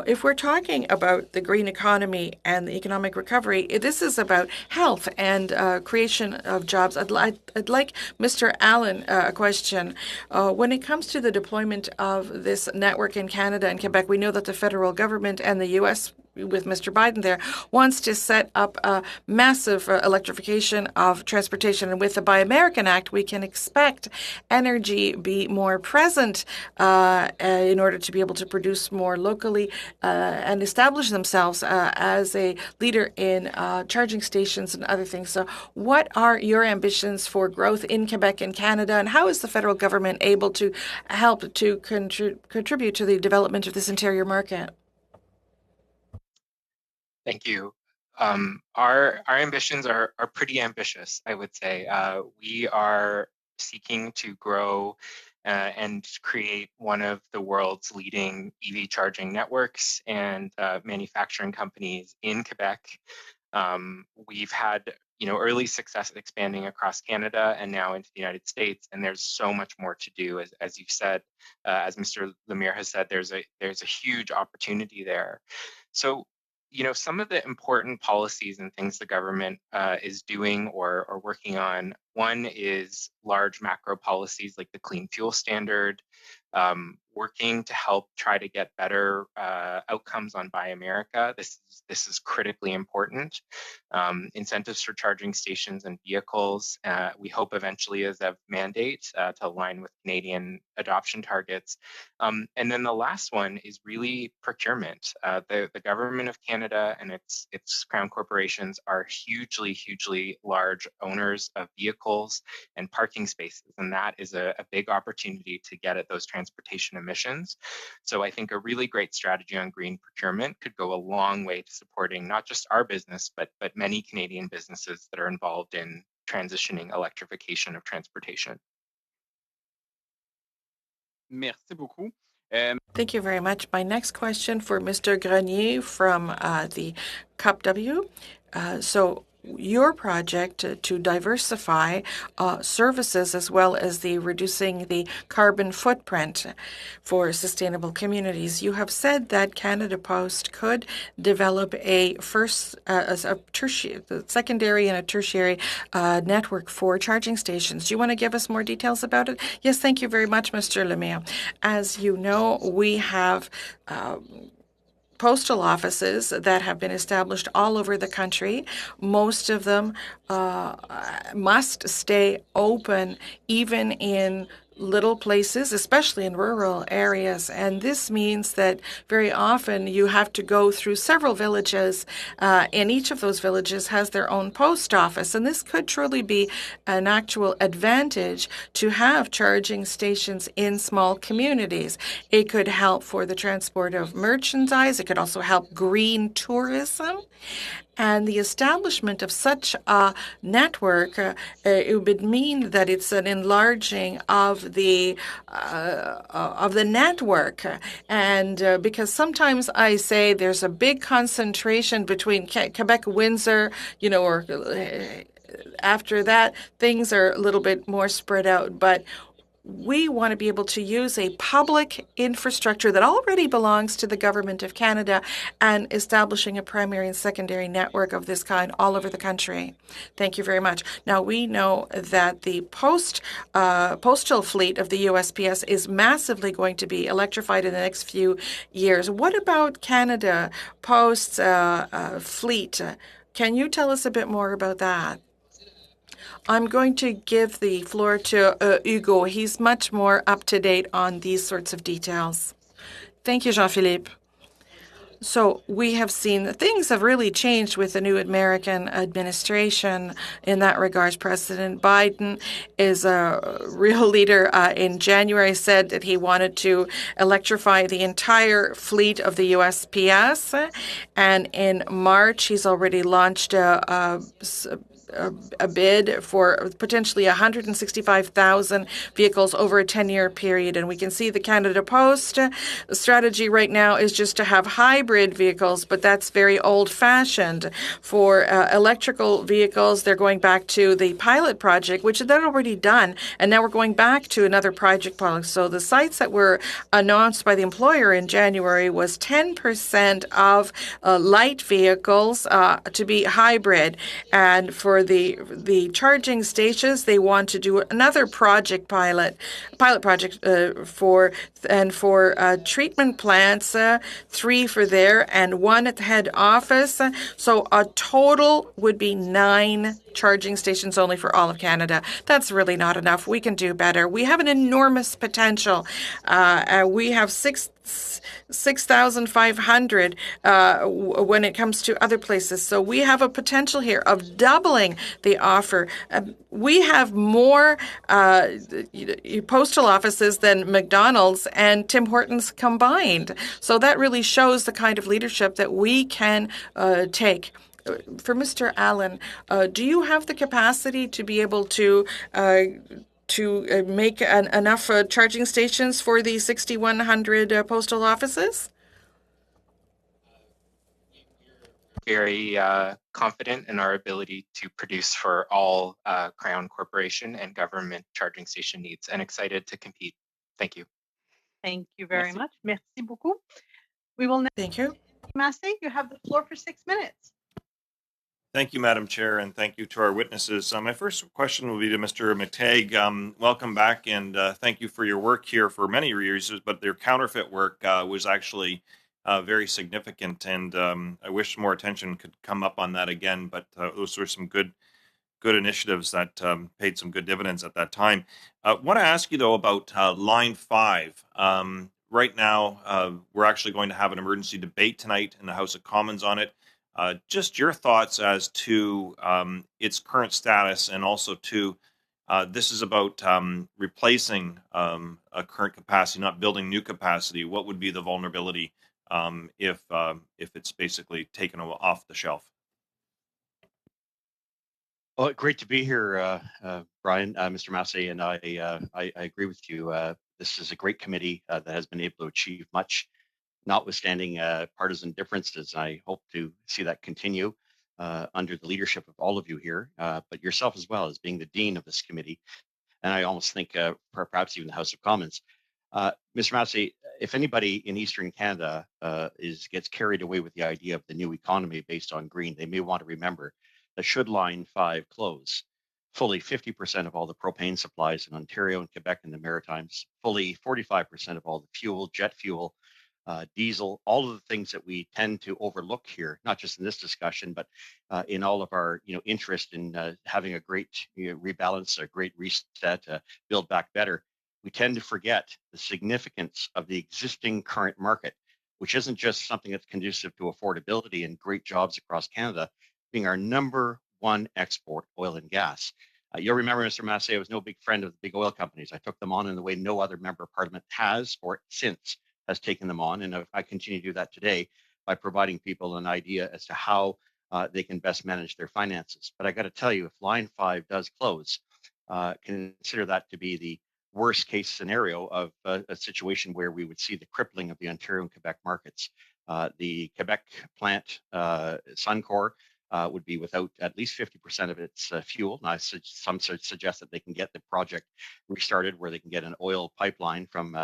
If we're talking about the green economy and the economic recovery, this is about health and creation of jobs. I'd like Mr. Allen a question. When it comes to the deployment of this network in Canada and Quebec, we know that the federal government and the U.S. with Mr. Biden there, wants to set up a massive electrification of transportation. And with the Buy American Act, we can expect energy be more present in order to be able to produce more locally and establish themselves as a leader in charging stations and other things. So what are your ambitions for growth in Quebec and Canada, and how is the federal government able to help to contribute to the development of this interior market? Thank you. Our ambitions are pretty ambitious, I would say. We are seeking to grow and create one of the world's leading EV charging networks and manufacturing companies in Quebec. We've had early success expanding across Canada and now into the United States, and there's so much more to do. As you've said, as Mr. Lemire has said, there's a huge opportunity there. So, some of the important policies and things the government is doing or working on. One is large macro policies like the Clean Fuel Standard, working to help try to get better outcomes on Buy America. This is critically important. Incentives for charging stations and vehicles. We hope eventually as a mandate to align with Canadian adoption targets. And then the last one is really procurement. The government of Canada and its crown corporations are hugely large owners of vehicles and parking spaces, and that is a big opportunity to get at those transportation emissions. So I think a really great strategy on green procurement could go a long way to supporting not just our business, but many Canadian businesses that are involved in transitioning electrification of transportation. Merci beaucoup. Thank you very much. My next question for Mr. Grenier from the CUPW. So your project to diversify services as well as the reducing the carbon footprint for sustainable communities. You have said that Canada Post could develop a secondary and a tertiary network for charging stations. Do you want to give us more details about it? Yes, thank you very much, Mr. Lemire. As you know, we have postal offices that have been established all over the country. Most of them must stay open even in little places, especially in rural areas. And this means that very often you have to go through several villages, and each of those villages has their own post office. And this could truly be an actual advantage to have charging stations in small communities. It could help for the transport of merchandise. It could also help green tourism. And the establishment of such a network, it would mean that it's an enlarging of the network. And because sometimes I say there's a big concentration between Quebec, Windsor, or after that, things are a little bit more spread out. But we want to be able to use a public infrastructure that already belongs to the Government of Canada and establishing a primary and secondary network of this kind all over the country. Thank you very much. Now, we know that the postal fleet of the USPS is massively going to be electrified in the next few years. What about Canada Post's fleet? Can you tell us a bit more about that? I'm going to give the floor to Hugo. He's much more up to date on these sorts of details. Thank you, Jean-Philippe. So we have seen that things have really changed with the new American administration in that regard. President Biden is a real leader. In January, said that he wanted to electrify the entire fleet of the USPS. And in March, he's already launched a bid for potentially 165,000 vehicles over a 10-year period. And we can see the Canada Post strategy right now is just to have hybrid vehicles, but that's very old-fashioned. For electrical vehicles, they're going back to the pilot project, which they're already done, and now we're going back to another project. So the sites that were announced by the employer in January was 10% of light vehicles to be hybrid, and for for the charging stations, they want to do another pilot project for treatment plants, 3 for there and 1 at the head office. So a total would be 9 charging stations only for all of Canada. That's really not enough. We can do better. We have an enormous potential. We have 6,500 when it comes to other places. So we have a potential here of doubling the offer. We have more postal offices than McDonald's and Tim Hortons combined. So that really shows the kind of leadership that we can take. For Mr. Allen, do you have the capacity to be able to make enough charging stations for the 6,100 postal offices? Very confident in our ability to produce for all Crown Corporation and government charging station needs, and excited to compete. Thank you. Thank you very much. Merci beaucoup. We will now. Thank you. Massey, you have the floor for 6 minutes. Thank you, Madam Chair, and thank you to our witnesses. My first question will be to Mr. McTagg. Welcome back, and thank you for your work here for many years, but your counterfeit work was actually very significant, and I wish more attention could come up on that again, but those were some good initiatives that paid some good dividends at that time. I want to ask you, though, about Line 5. Right now, we're actually going to have an emergency debate tonight in the House of Commons on it. Just your thoughts as to its current status, and also to this is about replacing a current capacity, not building new capacity. What would be the vulnerability if it's basically taken off the shelf? Well, great to be here, Brian, Mr. Massey, and I agree with you. This is a great committee that has been able to achieve much, notwithstanding partisan differences. I hope to see that continue under the leadership of all of you here, but yourself as well as being the dean of this committee, and I almost think perhaps even the House of Commons. Mr. Massey, if anybody in Eastern Canada gets carried away with the idea of the new economy based on green, they may want to remember that should Line 5 close, fully 50% of all the propane supplies in Ontario and Quebec and the Maritimes, fully 45% of all the fuel, jet fuel, diesel, all of the things that we tend to overlook here, not just in this discussion, but in all of our interest in having a great rebalance, a great reset, build back better. We tend to forget the significance of the existing current market, which isn't just something that's conducive to affordability and great jobs across Canada, being our number 1 export, oil and gas. You'll remember, Mr. Massey, I was no big friend of the big oil companies. I took them on in the way no other member of parliament has or since has taken them on. And I continue to do that today by providing people an idea as to how they can best manage their finances. But I got to tell you, if Line 5 does close, consider that to be the worst case scenario of a situation where we would see the crippling of the Ontario and Quebec markets. The Quebec plant, Suncor, would be without at least 50% of its fuel. Now, some suggest that they can get the project restarted where they can get an oil pipeline from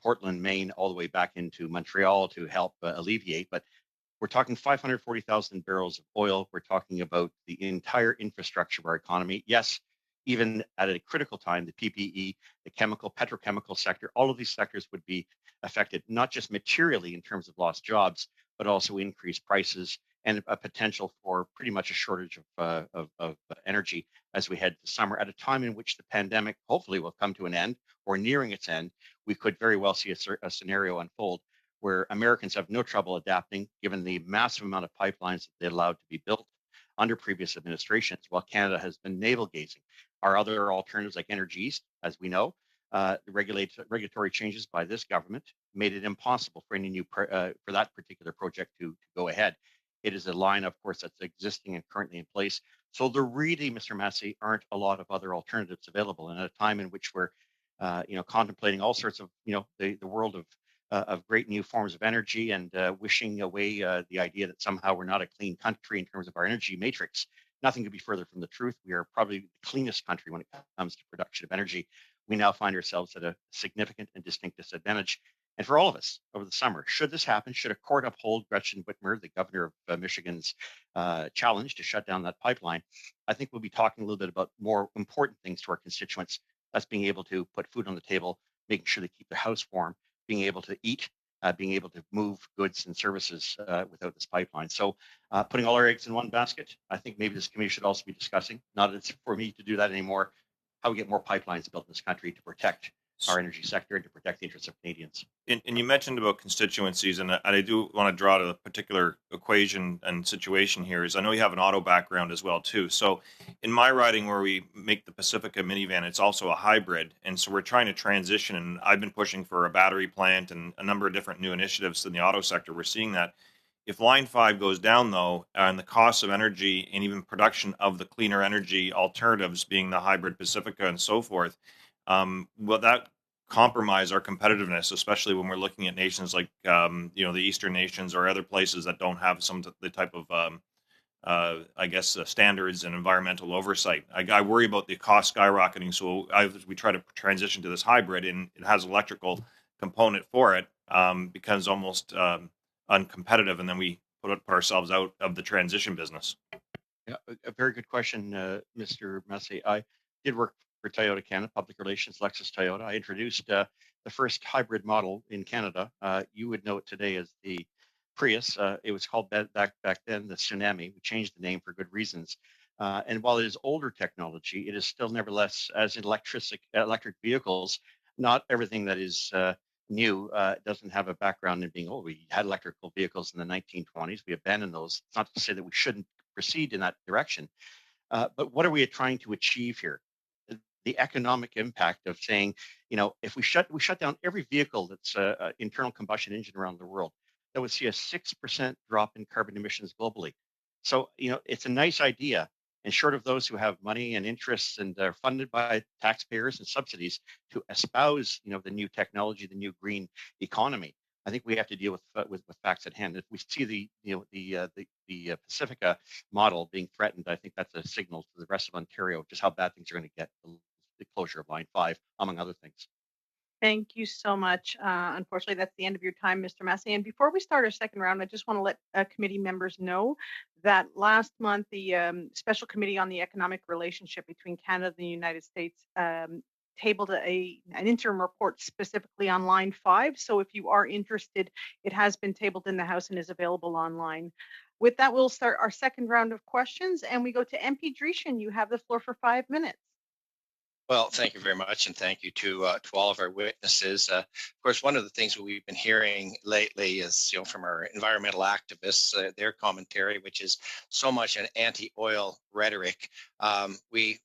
Portland, Maine, all the way back into Montreal to help alleviate. But we're talking 540,000 barrels of oil. We're talking about the entire infrastructure of our economy. Yes, even at a critical time, the PPE, the chemical, petrochemical sector, all of these sectors would be affected, not just materially in terms of lost jobs, but also increased prices and a potential for pretty much a shortage of energy as we head to summer, at a time in which the pandemic hopefully will come to an end or nearing its end. We could very well see a scenario unfold where Americans have no trouble adapting, given the massive amount of pipelines that they allowed to be built under previous administrations, while Canada has been navel gazing. Our other alternatives, like Energy East, as we know, the regulatory changes by this government made it impossible for any new for that particular project to go ahead. It is a line, of course, that's existing and currently in place. So there really, Mr. Massey, aren't a lot of other alternatives available. And at a time in which we're, contemplating all sorts of, the world of great new forms of energy and wishing away the idea that somehow we're not a clean country in terms of our energy matrix. Nothing could be further from the truth. We are probably the cleanest country when it comes to production of energy. We now find ourselves at a significant and distinct disadvantage. And for all of us over the summer, should this happen, should a court uphold Gretchen Whitmer, the governor of Michigan's challenge to shut down that pipeline, I think we'll be talking a little bit about more important things to our constituents. That's being able to put food on the table, making sure they keep their house warm, being able to eat, being able to move goods and services without this pipeline. So putting all our eggs in one basket, I think maybe this committee should also be discussing, not that it's for me to do that anymore, how we get more pipelines built in this country to protect our energy sector and to protect the interests of Canadians. And you mentioned about constituencies, and I do want to draw to a particular equation and situation here. Is I know you have an auto background as well too. So in my riding, where we make the Pacifica minivan, it's also a hybrid, and so we're trying to transition. And I've been pushing for a battery plant and a number of different new initiatives in the auto sector. We're seeing that. If Line 5 goes down, though, and the cost of energy and even production of the cleaner energy alternatives, being the hybrid Pacifica and so forth, will that compromise our competitiveness, especially when we're looking at nations like the Eastern nations or other places that don't have the type of standards and environmental oversight. I worry about the cost skyrocketing. So we try to transition to this hybrid, and it has electrical component for it, becomes almost uncompetitive, and then we put ourselves out of the transition business. Yeah, a very good question, Mr. Massey. I did work for Toyota Canada, public relations, Lexus Toyota. I introduced the first hybrid model in Canada. You would know it today as the Prius. It was called back then the Tsunami. We changed the name for good reasons. And while it is older technology, it is still nevertheless, as in electric vehicles, not everything that is new doesn't have a background in being old. We had electrical vehicles in the 1920s. We abandoned those. It's not to say that we shouldn't proceed in that direction. But what are we trying to achieve here? The economic impact of saying, if we shut down every vehicle that's internal combustion engine around the world, that would see a 6% drop in carbon emissions globally. So, it's a nice idea. And short of those who have money and interests and are funded by taxpayers and subsidies to espouse, the new technology, the new green economy, I think we have to deal with facts at hand. If we see the Pacifica model being threatened, I think that's a signal to the rest of Ontario just how bad things are going to get. The closure of Line 5, among other things. Thank you so much. Unfortunately, that's the end of your time, Mr. Massey. And before we start our second round, I just want to let committee members know that last month, the Special Committee on the Economic Relationship between Canada and the United States tabled an interim report specifically on Line 5. So if you are interested, it has been tabled in the House and is available online. With that, we'll start our second round of questions, and we go to MP Dreeshen. You have the floor for 5 minutes. Well, thank you very much, and thank you to all of our witnesses. Of course, one of the things that we've been hearing lately is, from our environmental activists, their commentary, which is so much an anti-oil rhetoric. We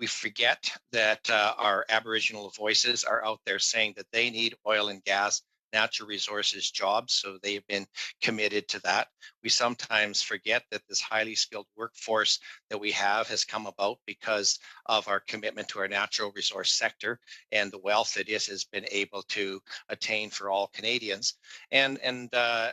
forget that our Aboriginal voices are out there saying that they need oil and gas, natural resources, jobs, so they have been committed to that. We sometimes forget that this highly skilled workforce that we have has come about because of our commitment to our natural resource sector and the wealth that it has been able to attain for all Canadians. And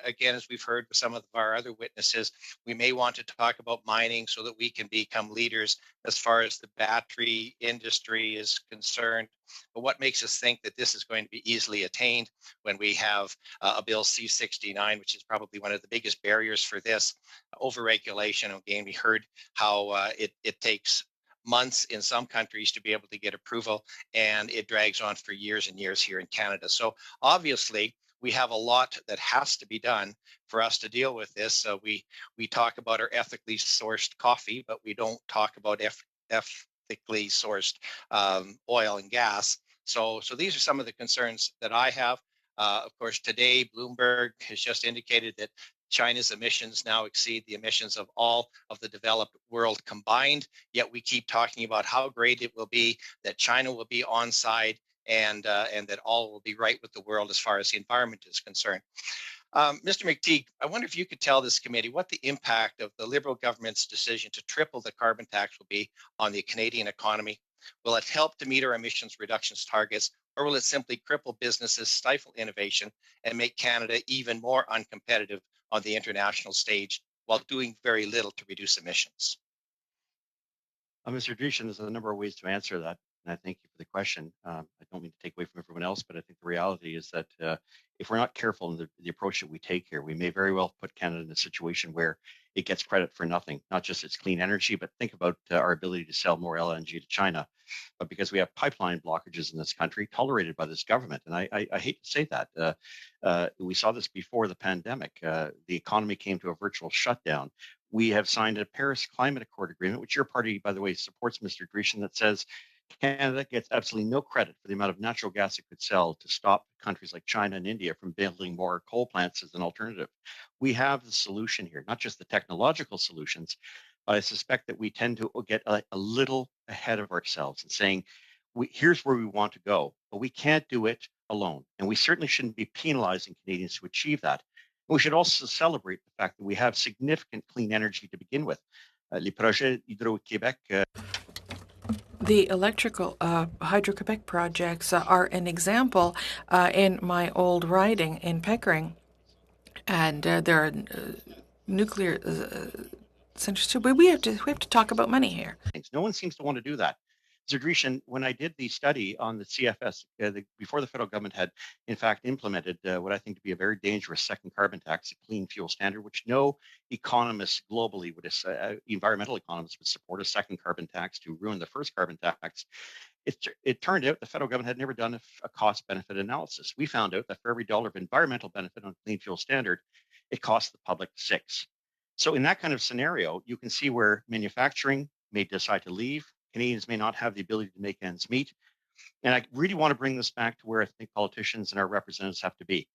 again, as we've heard with some of our other witnesses, we may want to talk about mining so that we can become leaders as far as the battery industry is concerned. But what makes us think that this is going to be easily attained when we have a Bill C-69, which is probably one of the biggest barriers for this, overregulation? Again, we heard how it takes months in some countries to be able to get approval, and it drags on for years and years here in Canada. So obviously, we have a lot that has to be done for us to deal with this. So we talk about our ethically sourced coffee, but we don't talk about ethically sourced oil and gas. So these are some of the concerns that I have. Of course, today, Bloomberg has just indicated that China's emissions now exceed the emissions of all of the developed world combined. Yet we keep talking about how great it will be that China will be on side and that all will be right with the world as far as the environment is concerned. Mr. McTeague, I wonder if you could tell this committee what the impact of the Liberal government's decision to triple the carbon tax will be on the Canadian economy. Will it help to meet our emissions reductions targets, or will it simply cripple businesses, stifle innovation, and make Canada even more uncompetitive on the international stage while doing very little to reduce emissions? Mr. Dreeshen, there's a number of ways to answer that. and I thank you for the question. I don't mean to take away from everyone else, but I think the reality is that if we're not careful in the approach that we take here, we may very well put Canada in a situation where it gets credit for nothing, not just its clean energy, but think about our ability to sell more LNG to China. But because we have pipeline blockages in this country tolerated by this government, and I hate to say that, we saw this before the pandemic. The economy came to a virtual shutdown. We have signed a Paris Climate Accord agreement, which your party, by the way, supports, Mr. Grecian, that says Canada gets absolutely no credit for the amount of natural gas it could sell to stop countries like China and India from building more coal plants as an alternative. We have the solution here, not just the technological solutions, but I suspect that we tend to get a little ahead of ourselves and saying, here's where we want to go, but we can't do it alone. And we certainly shouldn't be penalizing Canadians to achieve that. And we should also celebrate the fact that we have significant clean energy to begin with. Les projets Hydro-Québec. The electrical Hydro-Quebec projects are an example in my old riding in Pickering. And there are nuclear centers too. But we have to talk about money here. No one seems to want to do that. Grecian, when I did the study on the CFS, before the federal government had, in fact, implemented what I think to be a very dangerous second carbon tax, a clean fuel standard, which no economists globally would, environmental economists would support a second carbon tax to ruin the first carbon tax. It turned out the federal government had never done a cost-benefit analysis. We found out that for every dollar of environmental benefit on a clean fuel standard, it cost the public 6. So in that kind of scenario, you can see where manufacturing may decide to leave. Canadians may not have the ability to make ends meet. And I really want to bring this back to where I think politicians and our representatives have to be.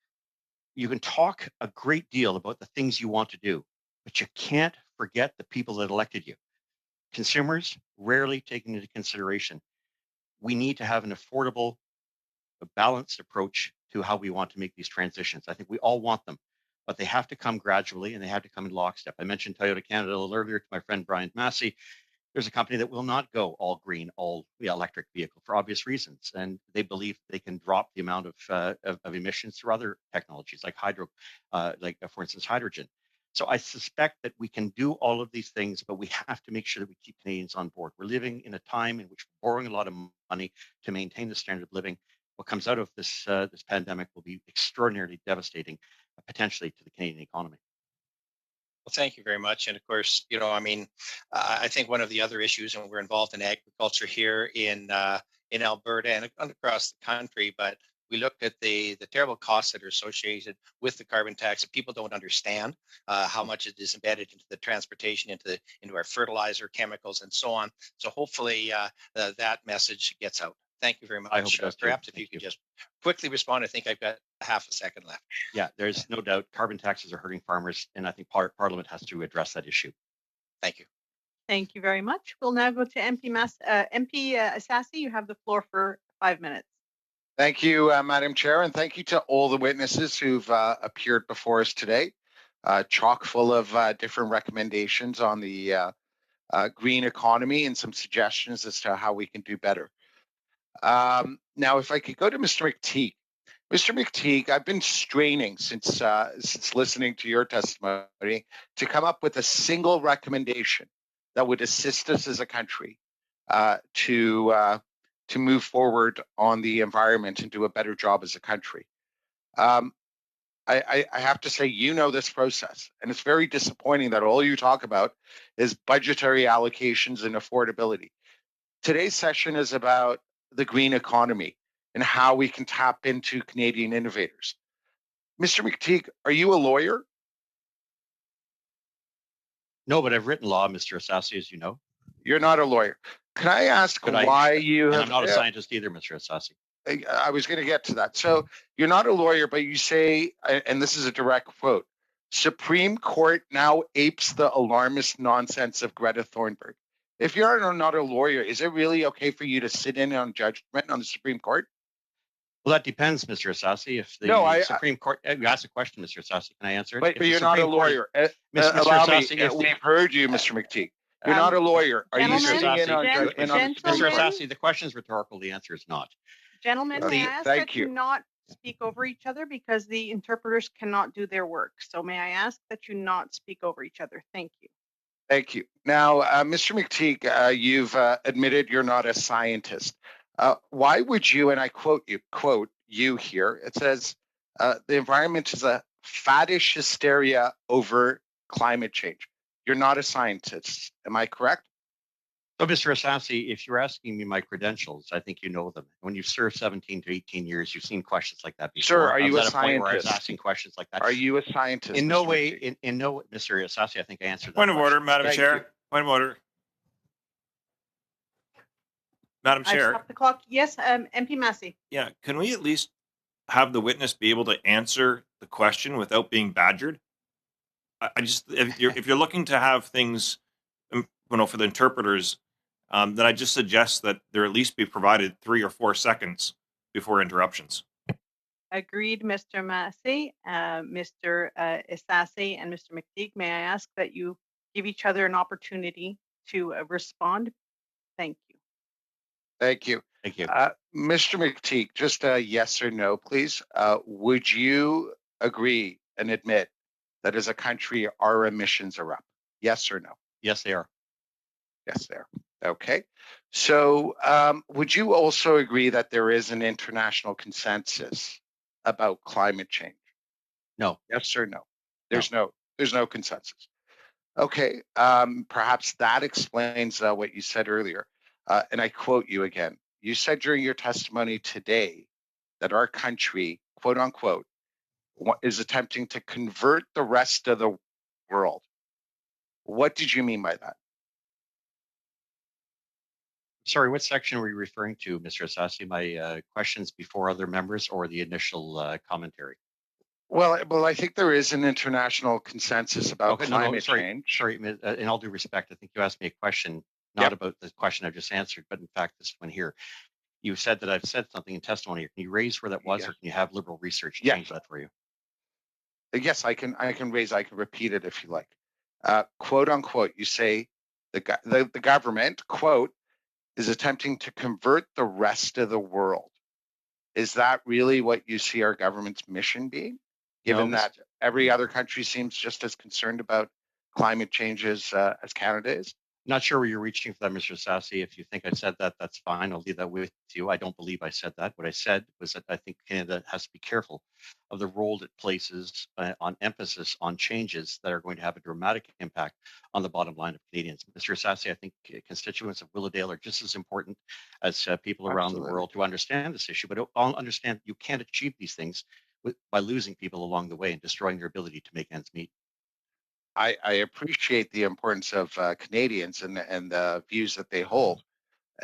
You can talk a great deal about the things you want to do, but you can't forget the people that elected you. Consumers rarely taken into consideration. We need to have an affordable, balanced approach to how we want to make these transitions. I think we all want them, but they have to come gradually and they have to come in lockstep. I mentioned Toyota Canada a little earlier to my friend Brian Massey. There's a company that will not go all green, all electric vehicle for obvious reasons. And they believe they can drop the amount of emissions through other technologies like for instance, hydrogen. So I suspect that we can do all of these things, but we have to make sure that we keep Canadians on board. We're living in a time in which we're borrowing a lot of money to maintain the standard of living. What comes out of this pandemic will be extraordinarily devastating, potentially to the Canadian economy. Well, thank you very much. And of course, I think one of the other issues, and we're involved in agriculture here in Alberta and across the country, but we look at the terrible costs that are associated with the carbon tax that people don't understand how much it is embedded into the transportation, into our fertilizer, chemicals, and so on. So hopefully that message gets out. Thank you very much. I hope it does Perhaps if you could just quickly respond. I think I've got half a second left. Yeah, there's no doubt carbon taxes are hurting farmers, and I think Parliament has to address that issue. Thank you. Thank you very much. We'll now go to MP Assassi. You have the floor for 5 minutes. Thank you, Madam Chair, and thank you to all the witnesses who've appeared before us today. Chock full of different recommendations on the green economy and some suggestions as to how we can do better. Now, if I could go to Mr. McTeague. Mr. McTeague, I've been straining since listening to your testimony to come up with a single recommendation that would assist us as a country to move forward on the environment and do a better job as a country. I have to say, this process, and it's very disappointing that all you talk about is budgetary allocations and affordability. Today's session is about the green economy and how we can tap into Canadian innovators. Mr. McTeague, are you a lawyer? No, but I've written law, Mr. Assassi, as you know. You're not a lawyer. Can I ask why you have... I'm not a scientist either, Mr. Assassi. I was going to get to that. So you're not a lawyer, but you say, and this is a direct quote, Supreme Court now apes the alarmist nonsense of Greta Thunberg. If you're not a lawyer, is it really okay for you to sit in on judgment on the Supreme Court? Well, that depends, Mr. Assassi. If the Supreme Court, you asked a question, Mr. Assassi. Can I answer it? But you're not a lawyer. Mr. Assassi, we've heard you, Mr. McTeague. You're not a lawyer. Are you sitting in on judgment on the Supreme Court? Mr. Assassi, the question is rhetorical. The answer is not. Gentlemen, may I ask that you not speak over each other because the interpreters cannot do their work. So may I ask that you not speak over each other? Thank you. Thank you. Now, Mr. McTeague, you've admitted you're not a scientist. Why would you, and I quote you here, it says, the environment is a faddish hysteria over climate change. You're not a scientist, am I correct? So, Mr. Asasi, if you're asking me my credentials, I think you know them. When you've served 17 to 18 years, you've seen questions like that before. Sir, are you a at a point where I was scientist? asking questions like that. Are you a scientist? In no Mr. way, McTeague? Mr. Asasi, I think I answered that Point of question. order, Madam Thank Chair. you. Point of order. Madam I've Chair. stopped the clock. Yes, MP Massey. Yeah, can we at least have the witness be able to answer the question without being badgered? I just, if you're looking to have things, for the interpreters, then I just suggest that there at least be provided 3 or 4 seconds before interruptions. Agreed, Mr. Massey. Mr. Isasi and Mr. McTeague, may I ask that you give each other an opportunity to respond? Thank you. Thank you. Thank you. Mr. McTeague, just a yes or no, please. Would you agree and admit that as a country, our emissions are up? Yes or no? Yes, they are. Yes, they are. Okay. So would you also agree that there is an international consensus about climate change? No. Yes or no? There's no consensus. Okay. Perhaps that explains what you said earlier. And I quote you again. You said during your testimony today that our country, quote unquote, is attempting to convert the rest of the world. What did you mean by that? Sorry, what section were you referring to, Mr. Asasi? My questions before other members or the initial commentary? Well, I think there is an international consensus about climate change. Sorry, in all due respect, I think you asked me a question, not about the question I just answered, but in fact, this one here. You said that I've said something in testimony. Can you raise where that was, or can you have liberal research change that for you? Yes, I can repeat it if you like. Quote unquote, you say the government, quote, is attempting to convert the rest of the world. Is that really what you see our government's mission being? Given that every other country seems just as concerned about climate change as Canada is? Not sure where you're reaching for that, Mr. Asasi. If you think I said that, that's fine. I'll leave that with you. I don't believe I said that. What I said was that I think Canada has to be careful of the role it places on emphasis on changes that are going to have a dramatic impact on the bottom line of Canadians. Mr. Asasi, I think constituents of Willowdale are just as important as people around the world who understand this issue, but all understand you can't achieve these things by losing people along the way and destroying their ability to make ends meet. I appreciate the importance of Canadians and the views that they hold.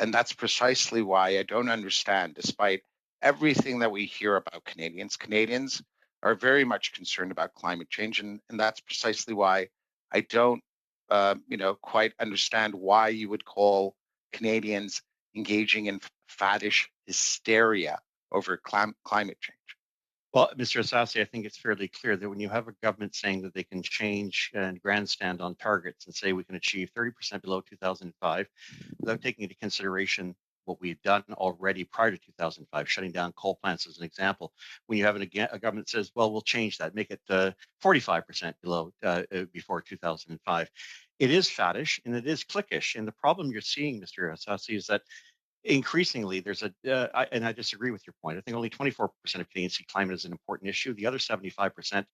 And that's precisely why I don't understand, despite everything that we hear about Canadians are very much concerned about climate change. And that's precisely why I don't, quite understand why you would call Canadians engaging in faddish hysteria over climate change. Well, Mr. Asasi, I think it's fairly clear that when you have a government saying that they can change and grandstand on targets and say we can achieve 30% below 2005 without taking into consideration what we've done already prior to 2005, shutting down coal plants as an example. When you have a government that says, well, we'll change that, make it 45% below before 2005. It is faddish and it is cliquish. And the problem you're seeing, Mr. Asasi, is that increasingly there's and I disagree with your point. I think only 24% of Canadians see climate as an important issue. The other 75%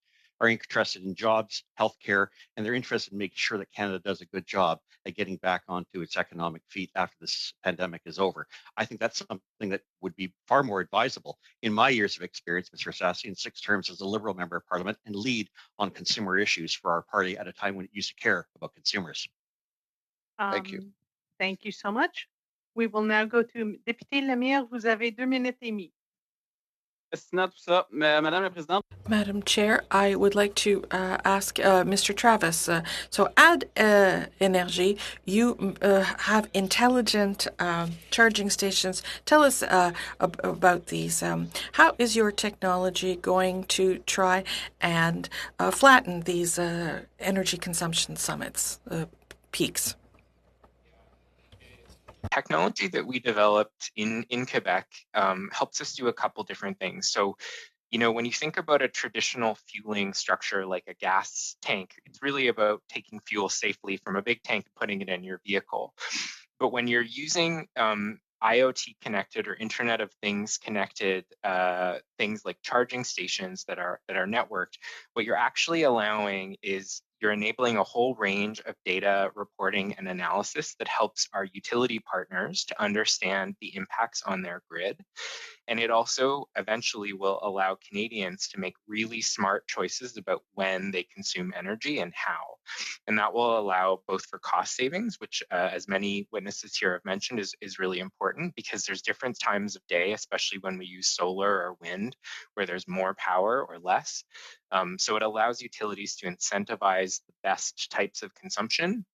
are interested in jobs, healthcare, and they're interested in making sure that Canada does a good job at getting back onto its economic feet after this pandemic is over. I think that's something that would be far more advisable in my years of experience, Mr. Asasi, in 6 terms as a Liberal member of Parliament, and lead on consumer issues for our party at a time when it used to care about consumers. Thank you. Thank you so much. We will now go to Député Lemire. Vous avez 2 minutes et demie. Madam Chair, I would like to ask Mr. Travis. So at Energy, you have intelligent charging stations. Tell us about these. How is your technology going to try and flatten these energy consumption summits, peaks? Technology that we developed in Quebec helps us do a couple different things. So, when you think about a traditional fueling structure like a gas tank, it's really about taking fuel safely from a big tank and putting it in your vehicle. But when you're using IoT connected or Internet of Things connected things like charging stations that are networked, what you're actually allowing is you're enabling a whole range of data reporting and analysis that helps our utility partners to understand the impacts on their grid. And it also eventually will allow Canadians to make really smart choices about when they consume energy and how. And that will allow both for cost savings, which as many witnesses here have mentioned is really important because there's different times of day, especially when we use solar or wind, where there's more power or less. So it allows utilities to incentivize the best types of consumption.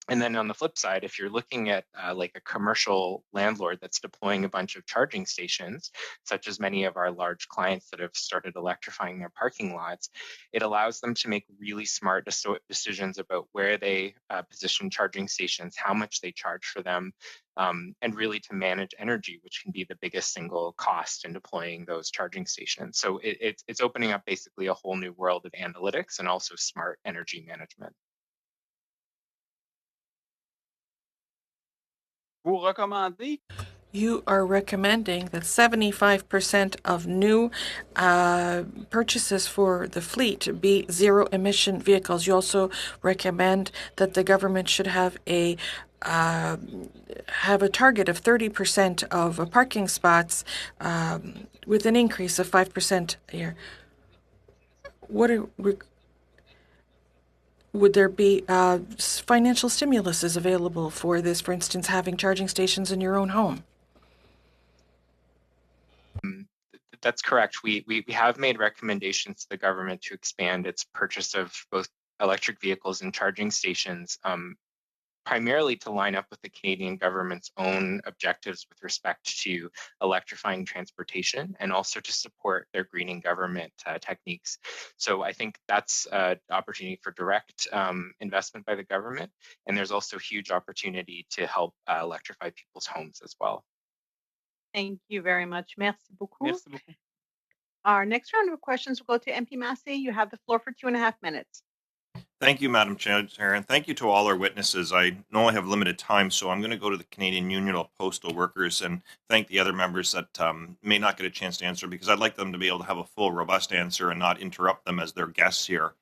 And then on the flip side, if you're looking at like a commercial landlord that's deploying a bunch of charging stations, such as many of our large clients that have started electrifying their parking lots, it allows them to make really smart decisions about where they position charging stations, how much they charge for them, and really to manage energy, which can be the biggest single cost in deploying those charging stations. So it's opening up basically a whole new world of analytics and also smart energy management. Vous recommandez You are recommending that 75% of new purchases for the fleet be zero-emission vehicles. You also recommend that the government should have a target of 30% of parking spots with an increase of 5% a year. Would there be financial stimuluses available for this, for instance, having charging stations in your own home? That's correct. We have made recommendations to the government to expand its purchase of both electric vehicles and charging stations, primarily to line up with the Canadian government's own objectives with respect to electrifying transportation and also to support their greening government techniques. So I think that's an opportunity for direct investment by the government. And there's also huge opportunity to help electrify people's homes as well. Thank you very much. Merci beaucoup. Merci beaucoup. Our next round of questions will go to MP Massey. You have the floor for 2.5 minutes. Thank you, Madam Chair, and thank you to all our witnesses. I know I have limited time, so I'm going to go to the Canadian Union of Postal Workers and thank the other members that may not get a chance to answer because I'd like them to be able to have a full, robust answer and not interrupt them as their guests here.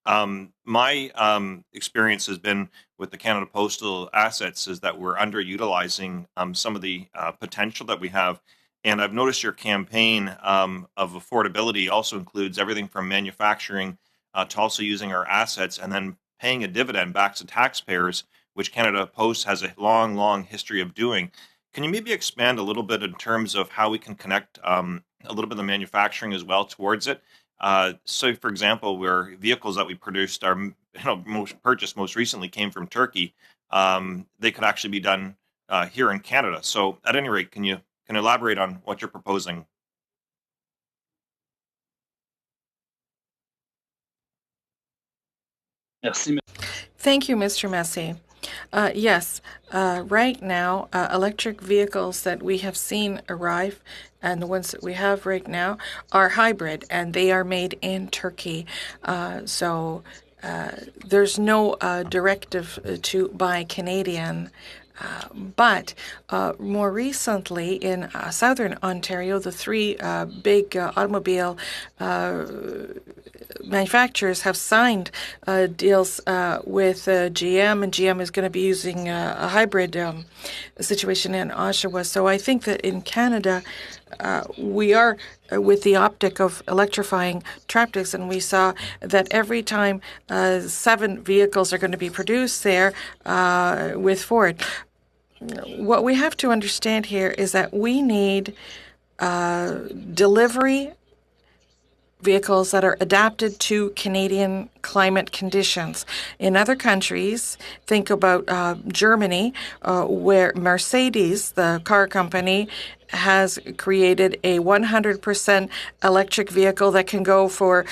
My experience has been with the Canada Postal assets is that we're underutilizing some of the potential that we have. And I've noticed your campaign of affordability also includes everything from manufacturing to also using our assets and then paying a dividend back to taxpayers, which Canada Post has a long, long history of doing. Can you maybe expand a little bit in terms of how we can connect a little bit of the manufacturing as well towards it? So, for example, where vehicles that we produced are, purchased most recently came from Turkey, they could actually be done here in Canada. So, at any rate, can you elaborate on what you're proposing? Thank you, Mr. Massey. Yes, right now, electric vehicles that we have seen arrive and the ones that we have right now are hybrid and they are made in Turkey. So there's no directive to buy Canadian. But more recently in southern Ontario, the three big automobile manufacturers have signed deals with GM, and GM is going to be using a hybrid situation in Oshawa. So I think that in Canada, we are with the optic of electrifying tractors, and we saw that every time 7 vehicles are going to be produced there with Ford. What we have to understand here is that we need delivery vehicles that are adapted to Canadian climate conditions. In other countries, think about Germany, where Mercedes, the car company, has created a 100% electric vehicle that can go for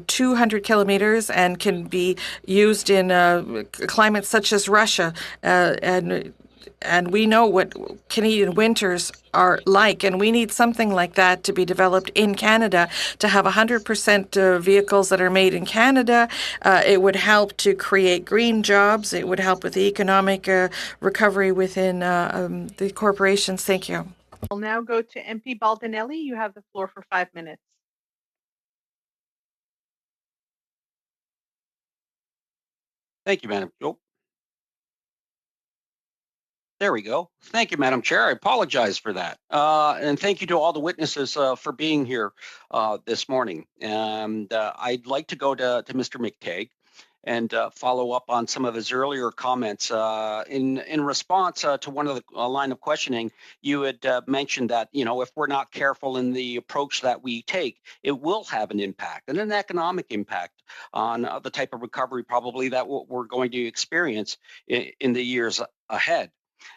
200 kilometers and can be used in climates such as Russia. And and we know what Canadian winters are like, and we need something like that to be developed in Canada, to have 100% vehicles that are made in Canada. It would help to create green jobs. It would help with the economic recovery within the corporations. Thank you. We'll now go to MP Baldinelli. You have the floor for 5 minutes. Thank you, Madam. Oh. There we go. Thank you, Madam Chair. I apologize for that. And thank you to all the witnesses for being here this morning. And I'd like to go to Mr. McTague and follow up on some of his earlier comments. In response to one of the line of questioning, you had mentioned that, you know, if we're not careful in the approach that we take, it will have an impact, and an economic impact on the type of recovery probably that we're going to experience in the years ahead.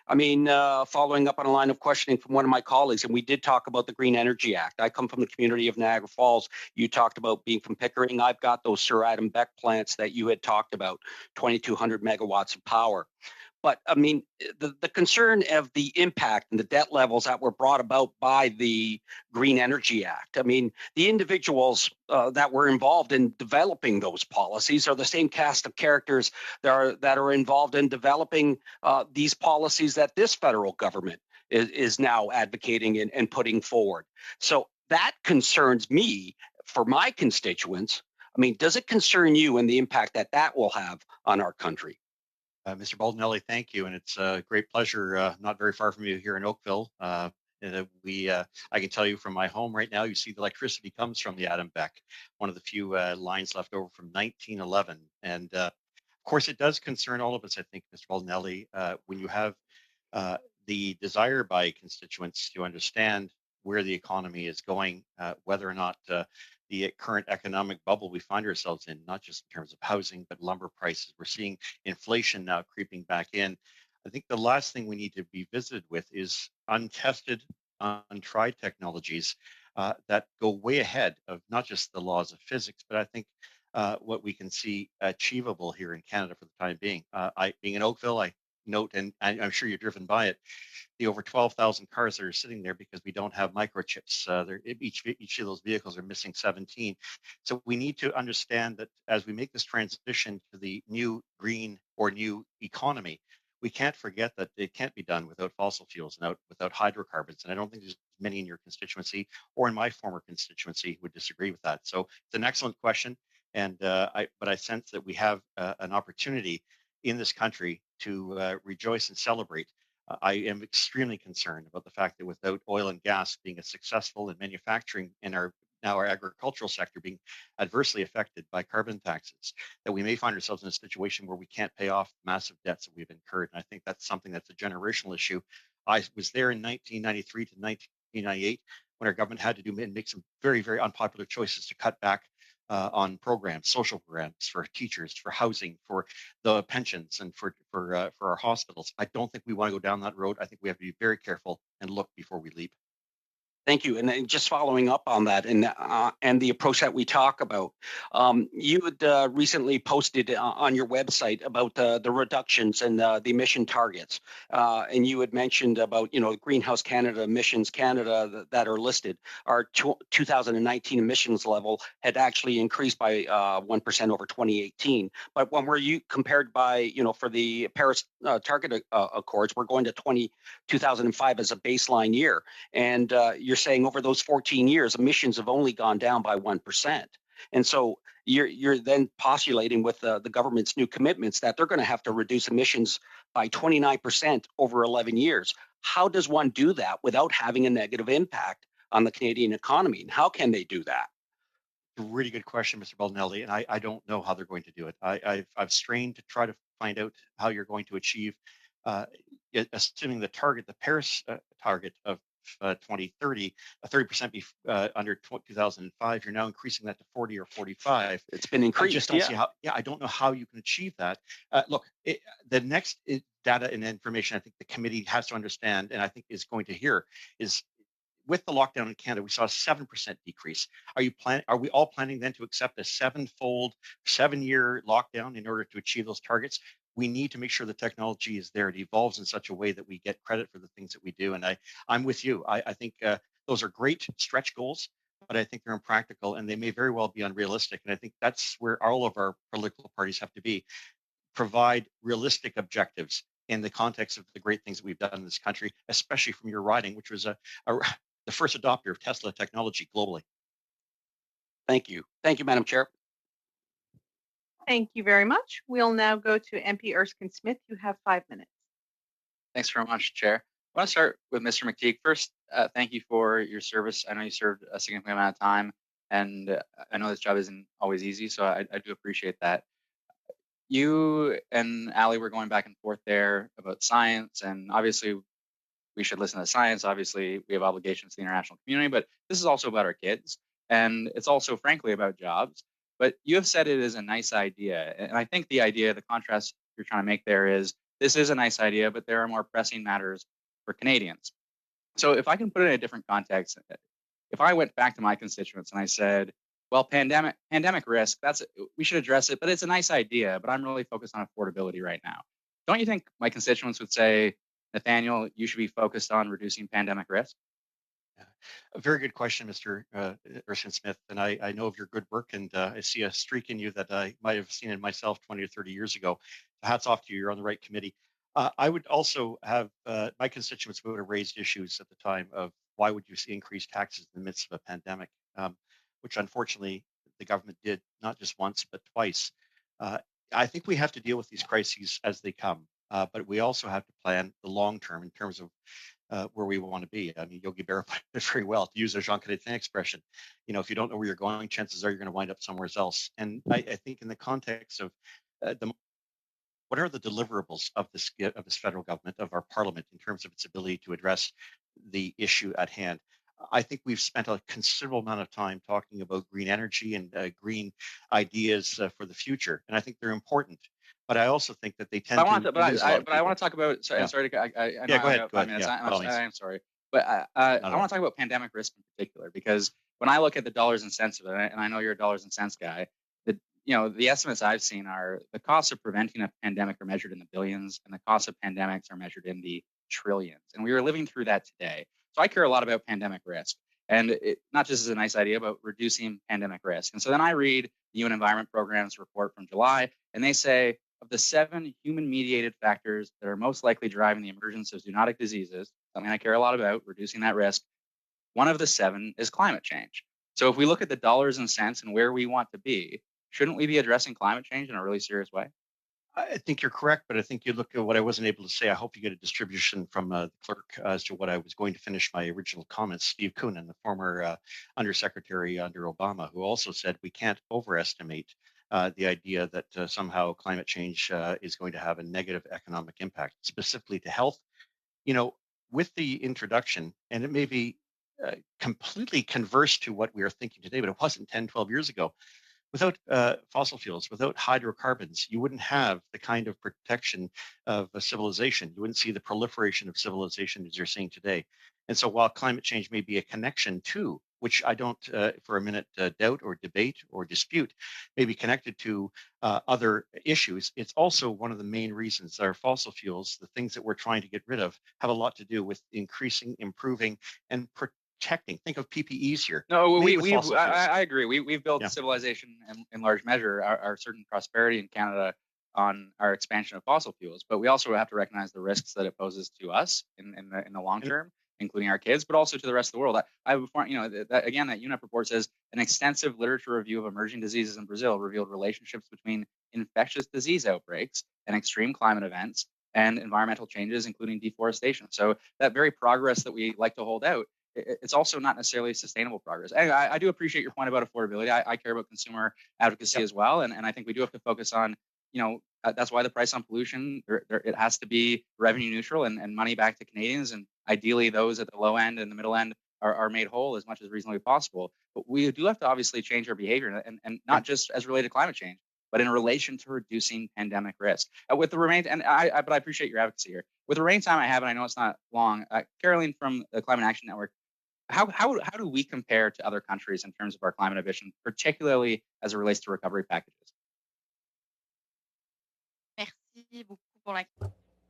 I mean, following up on a line of questioning from one of my colleagues, and we did talk about the Green Energy Act. I come from the community of Niagara Falls. You talked about being from Pickering. I've got those Sir Adam Beck plants that you had talked about, 2,200 megawatts of power. But I mean, the concern of the impact and the debt levels that were brought about by the Green Energy Act. I mean, the individuals that were involved in developing those policies are the same cast of characters that are involved in developing these policies that this federal government is now advocating and putting forward. So that concerns me for my constituents. I mean, does it concern you and the impact that that will have on our country? Mr. Baldinelli, thank you, and it's a great pleasure. Not very far from you here in Oakville. I can tell you from my home right now, you see the electricity comes from the Adam Beck, one of the few lines left over from 1911. And of course, it does concern all of us, I think, Mr. Baldinelli, when you have the desire by constituents to understand where the economy is going, whether or not the current economic bubble we find ourselves in, not just in terms of housing, but lumber prices. We're seeing inflation now creeping back in. I think the last thing we need to be visited with is untested, untried technologies that go way ahead of not just the laws of physics, but I think what we can see achievable here in Canada for the time being. Being in Oakville, I note, and I'm sure you're driven by it, the over 12,000 cars that are sitting there because we don't have microchips. Each of those vehicles are missing 17. So we need to understand that as we make this transition to the new green or new economy, we can't forget that it can't be done without fossil fuels and without hydrocarbons. And I don't think there's many in your constituency or in my former constituency who would disagree with that. So it's an excellent question. And but I sense that we have an opportunity in this country to rejoice and celebrate. I am extremely concerned about the fact that without oil and gas being as successful in manufacturing and our agricultural sector being adversely affected by carbon taxes, that we may find ourselves in a situation where we can't pay off massive debts that we've incurred. And I think that's something that's a generational issue. I was there in 1993 to 1998 when our government had to make some very, very unpopular choices to cut back on programs, social programs for teachers, for housing, for the pensions, and for our hospitals. I don't think we want to go down that road. I think we have to be very careful and look before we leap. Thank you. And then just following up on that and the approach that we talk about, you had recently posted on your website about the reductions and the emission targets. And you had mentioned about, you know, Greenhouse Canada, Emissions Canada that are listed. Our 2019 emissions level had actually increased by 1% over 2018. But when we're compared by, you know, for the Paris Target Accords, we're going to 2005 as a baseline year. And you're saying over those 14 years, emissions have only gone down by 1%. And so you're then postulating with the government's new commitments that they're going to have to reduce emissions by 29% over 11 years. How does one do that without having a negative impact on the Canadian economy? And how can they do that? A really good question, Mr. Baldinelli, and I don't know how they're going to do it. I've strained to try to find out how you're going to achieve, assuming the Paris target of 2030, 30% under 2005. You're now increasing that to 40 or 45. It's been increased. I just don't see how. Yeah, I don't know how you can achieve that. Look, the next data and information I think the committee has to understand, and I think is going to hear, is with the lockdown in Canada, we saw a 7% decrease. Are we all planning then to accept a 7-year lockdown in order to achieve those targets? we need to make sure the technology is there. It evolves in such a way that we get credit for the things that we do. And I'm with you. I think those are great stretch goals, but I think they're impractical and they may very well be unrealistic. And I think that's where all of our political parties have to be, provide realistic objectives in the context of the great things that we've done in this country, especially from your riding, which was the first adopter of Tesla technology globally. Thank you. Thank you, Madam Chair. Thank you very much. We'll now go to MP Erskine Smith. You have 5 minutes. Thanks very much, Chair. I want to start with Mr. McTeague. First, thank you for your service. I know you served a significant amount of time, and I know this job isn't always easy, so I do appreciate that. You and Ali were going back and forth there about science, and obviously we should listen to science. Obviously, we have obligations to the international community, but this is also about our kids, and it's also, frankly, about jobs. But you have said it is a nice idea, and I think the idea, the contrast you're trying to make there is, this is a nice idea, but there are more pressing matters for Canadians. So if I can put it in a different context, if I went back to my constituents and I said, well, pandemic risk, we should address it, but it's a nice idea, but I'm really focused on affordability right now. Don't you think my constituents would say, Nathaniel, you should be focused on reducing pandemic risk? A very good question, Mr. Erskine Smith. And I know of your good work, and I see a streak in you that I might have seen in myself 20 or 30 years ago. So hats off to you. You're on the right committee. I would also have my constituents would have raised issues at the time of why would you see increased taxes in the midst of a pandemic, which unfortunately the government did not just once, but twice. I think we have to deal with these crises as they come, but we also have to plan the long term in terms of where we want to be. I mean, Yogi Berra put it very well, to use a Jean Chrétien expression. You know, if you don't know where you're going, chances are you're going to wind up somewhere else. And I think in the context of what are the deliverables of this federal government, of our parliament, in terms of its ability to address the issue at hand? I think we've spent a considerable amount of time talking about green energy and green ideas for the future, and I think they're important. But I also think that they tend to. I want to talk about. Sorry, yeah. Sorry. I go ahead. 5 minutes. Yeah, I'm sorry, but I want to talk about pandemic risk in particular, because when I look at the dollars and cents of it, and I know you're a dollars and cents guy, the estimates I've seen are the costs of preventing a pandemic are measured in the billions, and the costs of pandemics are measured in the trillions. And we are living through that today. So I care a lot about pandemic risk, and it not just as a nice idea, but reducing pandemic risk. And so then I read the UN Environment Programme's report from July, and they say of the 7 human-mediated factors that are most likely driving the emergence of zoonotic diseases, something I care a lot about, reducing that risk, one of the 7 is climate change. So if we look at the dollars and cents and where we want to be, shouldn't we be addressing climate change in a really serious way? I think you're correct, but I think you look at what I wasn't able to say. I hope you get a distribution from the clerk as to what I was going to finish my original comments. Steve Koonin, the former undersecretary under Obama, who also said we can't overestimate the idea that somehow climate change is going to have a negative economic impact, specifically to health. You know, with the introduction, and it may be completely converse to what we are thinking today, but it wasn't 10, 12 years ago. Without fossil fuels, without hydrocarbons, you wouldn't have the kind of protection of a civilization. You wouldn't see the proliferation of civilization as you're seeing today. And so while climate change may be a connection to, which I don't for a minute doubt or debate or dispute, may be connected to other issues, it's also one of the main reasons that our fossil fuels, the things that we're trying to get rid of, have a lot to do with increasing, improving, and protecting. Think of PPEs here. No, I agree. We've built civilization in large measure, our certain prosperity in Canada on our expansion of fossil fuels, but we also have to recognize the risks that it poses to us in the long term, including our kids, but also to the rest of the world. That UNEP report says an extensive literature review of emerging diseases in Brazil revealed relationships between infectious disease outbreaks and extreme climate events and environmental changes, including deforestation. So that very progress that we like to hold out, it's also not necessarily sustainable progress. I do appreciate your point about affordability. I care about consumer advocacy as well, and I think we do have to focus on, that's why the price on pollution, it has to be revenue neutral and money back to Canadians, and ideally those at the low end and the middle end are made whole as much as reasonably possible. But we do have to obviously change our behavior, and not just as related to climate change, but in relation to reducing pandemic risk. With the remaining, but I appreciate your advocacy here. With the remaining time I have, and I know it's not long, Caroline from the Climate Action Network, how do we compare to other countries in terms of our climate ambition, particularly as it relates to recovery packages? Merci,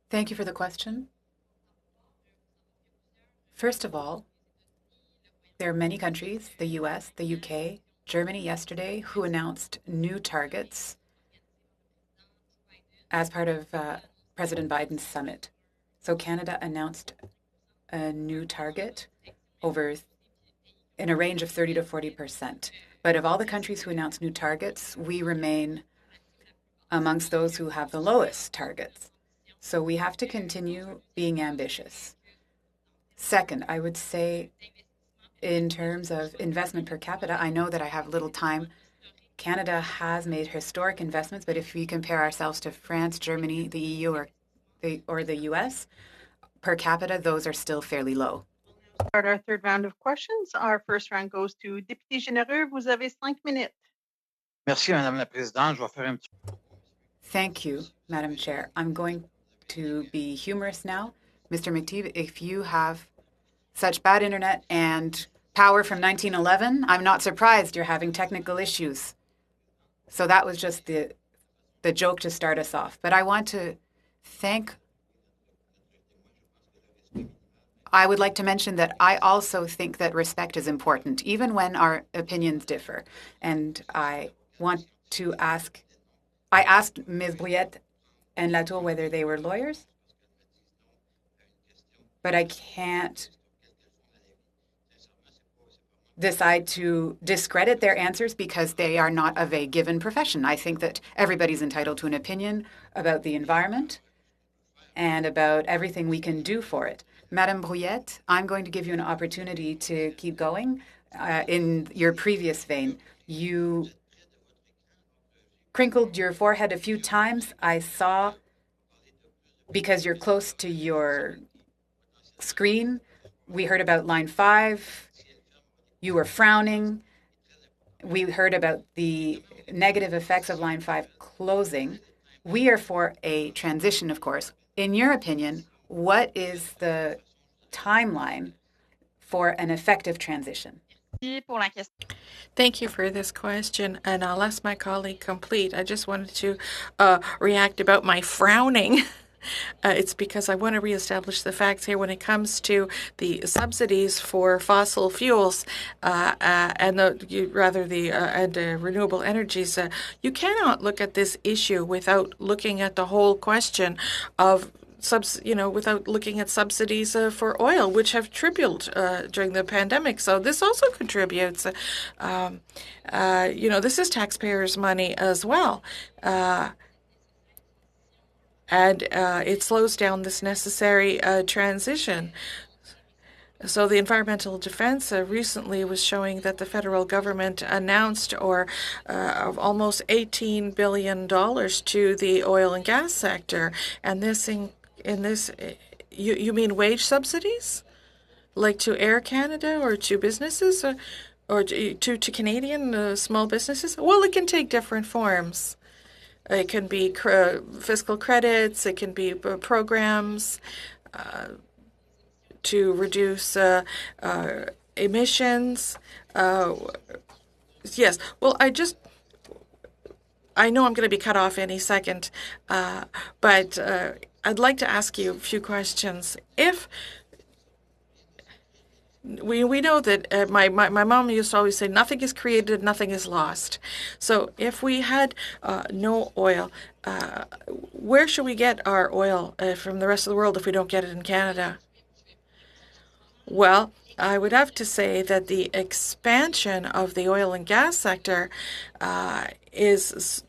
Thank you for the question. First of all, there are many countries, the US, the UK, Germany yesterday, who announced new targets as part of President Biden's summit. So Canada announced a new target in a range of 30 to 40%. But of all the countries who announced new targets, we remain amongst those who have the lowest targets. So we have to continue being ambitious. Second, I would say in terms of investment per capita, I know that I have little time. Canada has made historic investments, but if we compare ourselves to France, Germany, the EU, or the US, per capita, those are still fairly low. Start our third round of questions. Our first round goes to Député Généreux. Vous avez 5 minutes. Merci, Madame la Présidente. Je vais faire un petit... Thank you, Madam Chair. I'm going to be humorous now. Mr. McTeague, if you have such bad internet and power from 1911, I'm not surprised you're having technical issues. So that was just the joke to start us off. But I want to I would like to mention that I also think that respect is important, even when our opinions differ. And I asked Ms. Brouillette and Latour whether they were lawyers, but I can't decide to discredit their answers because they are not of a given profession. I think that everybody's entitled to an opinion about the environment and about everything we can do for it. Madame Brouillette, I'm going to give you an opportunity to keep going in your previous vein. You crinkled your forehead a few times. I saw, because you're close to your screen, we heard about line 5. You were frowning. We heard about the negative effects of line 5 closing. We are for a transition, of course. In your opinion, what is the timeline for an effective transition? Thank you for this question, and I'll ask my colleague complete. I just wanted to react about my frowning. It's because I want to reestablish the facts here when it comes to the subsidies for fossil fuels and renewable energies. You cannot look at this issue without looking at the whole question of without looking at subsidies for oil, which have tripled during the pandemic. So this also contributes. This is taxpayers' money as well. And it slows down this necessary transition. So the Environmental Defense recently was showing that the federal government announced of almost $18 billion to the oil and gas sector. And you mean wage subsidies? Like to Air Canada or to businesses or to Canadian small businesses? Well, it can take different forms. It can be fiscal credits. It can be programs to reduce emissions. Yes. Well, I know I'm going to be cut off any second, but I'd like to ask you a few questions. If we know that my mom used to always say, nothing is created, nothing is lost. So if we had no oil, where should we get our oil from the rest of the world if we don't get it in Canada? Well, I would have to say that the expansion of the oil and gas sector is,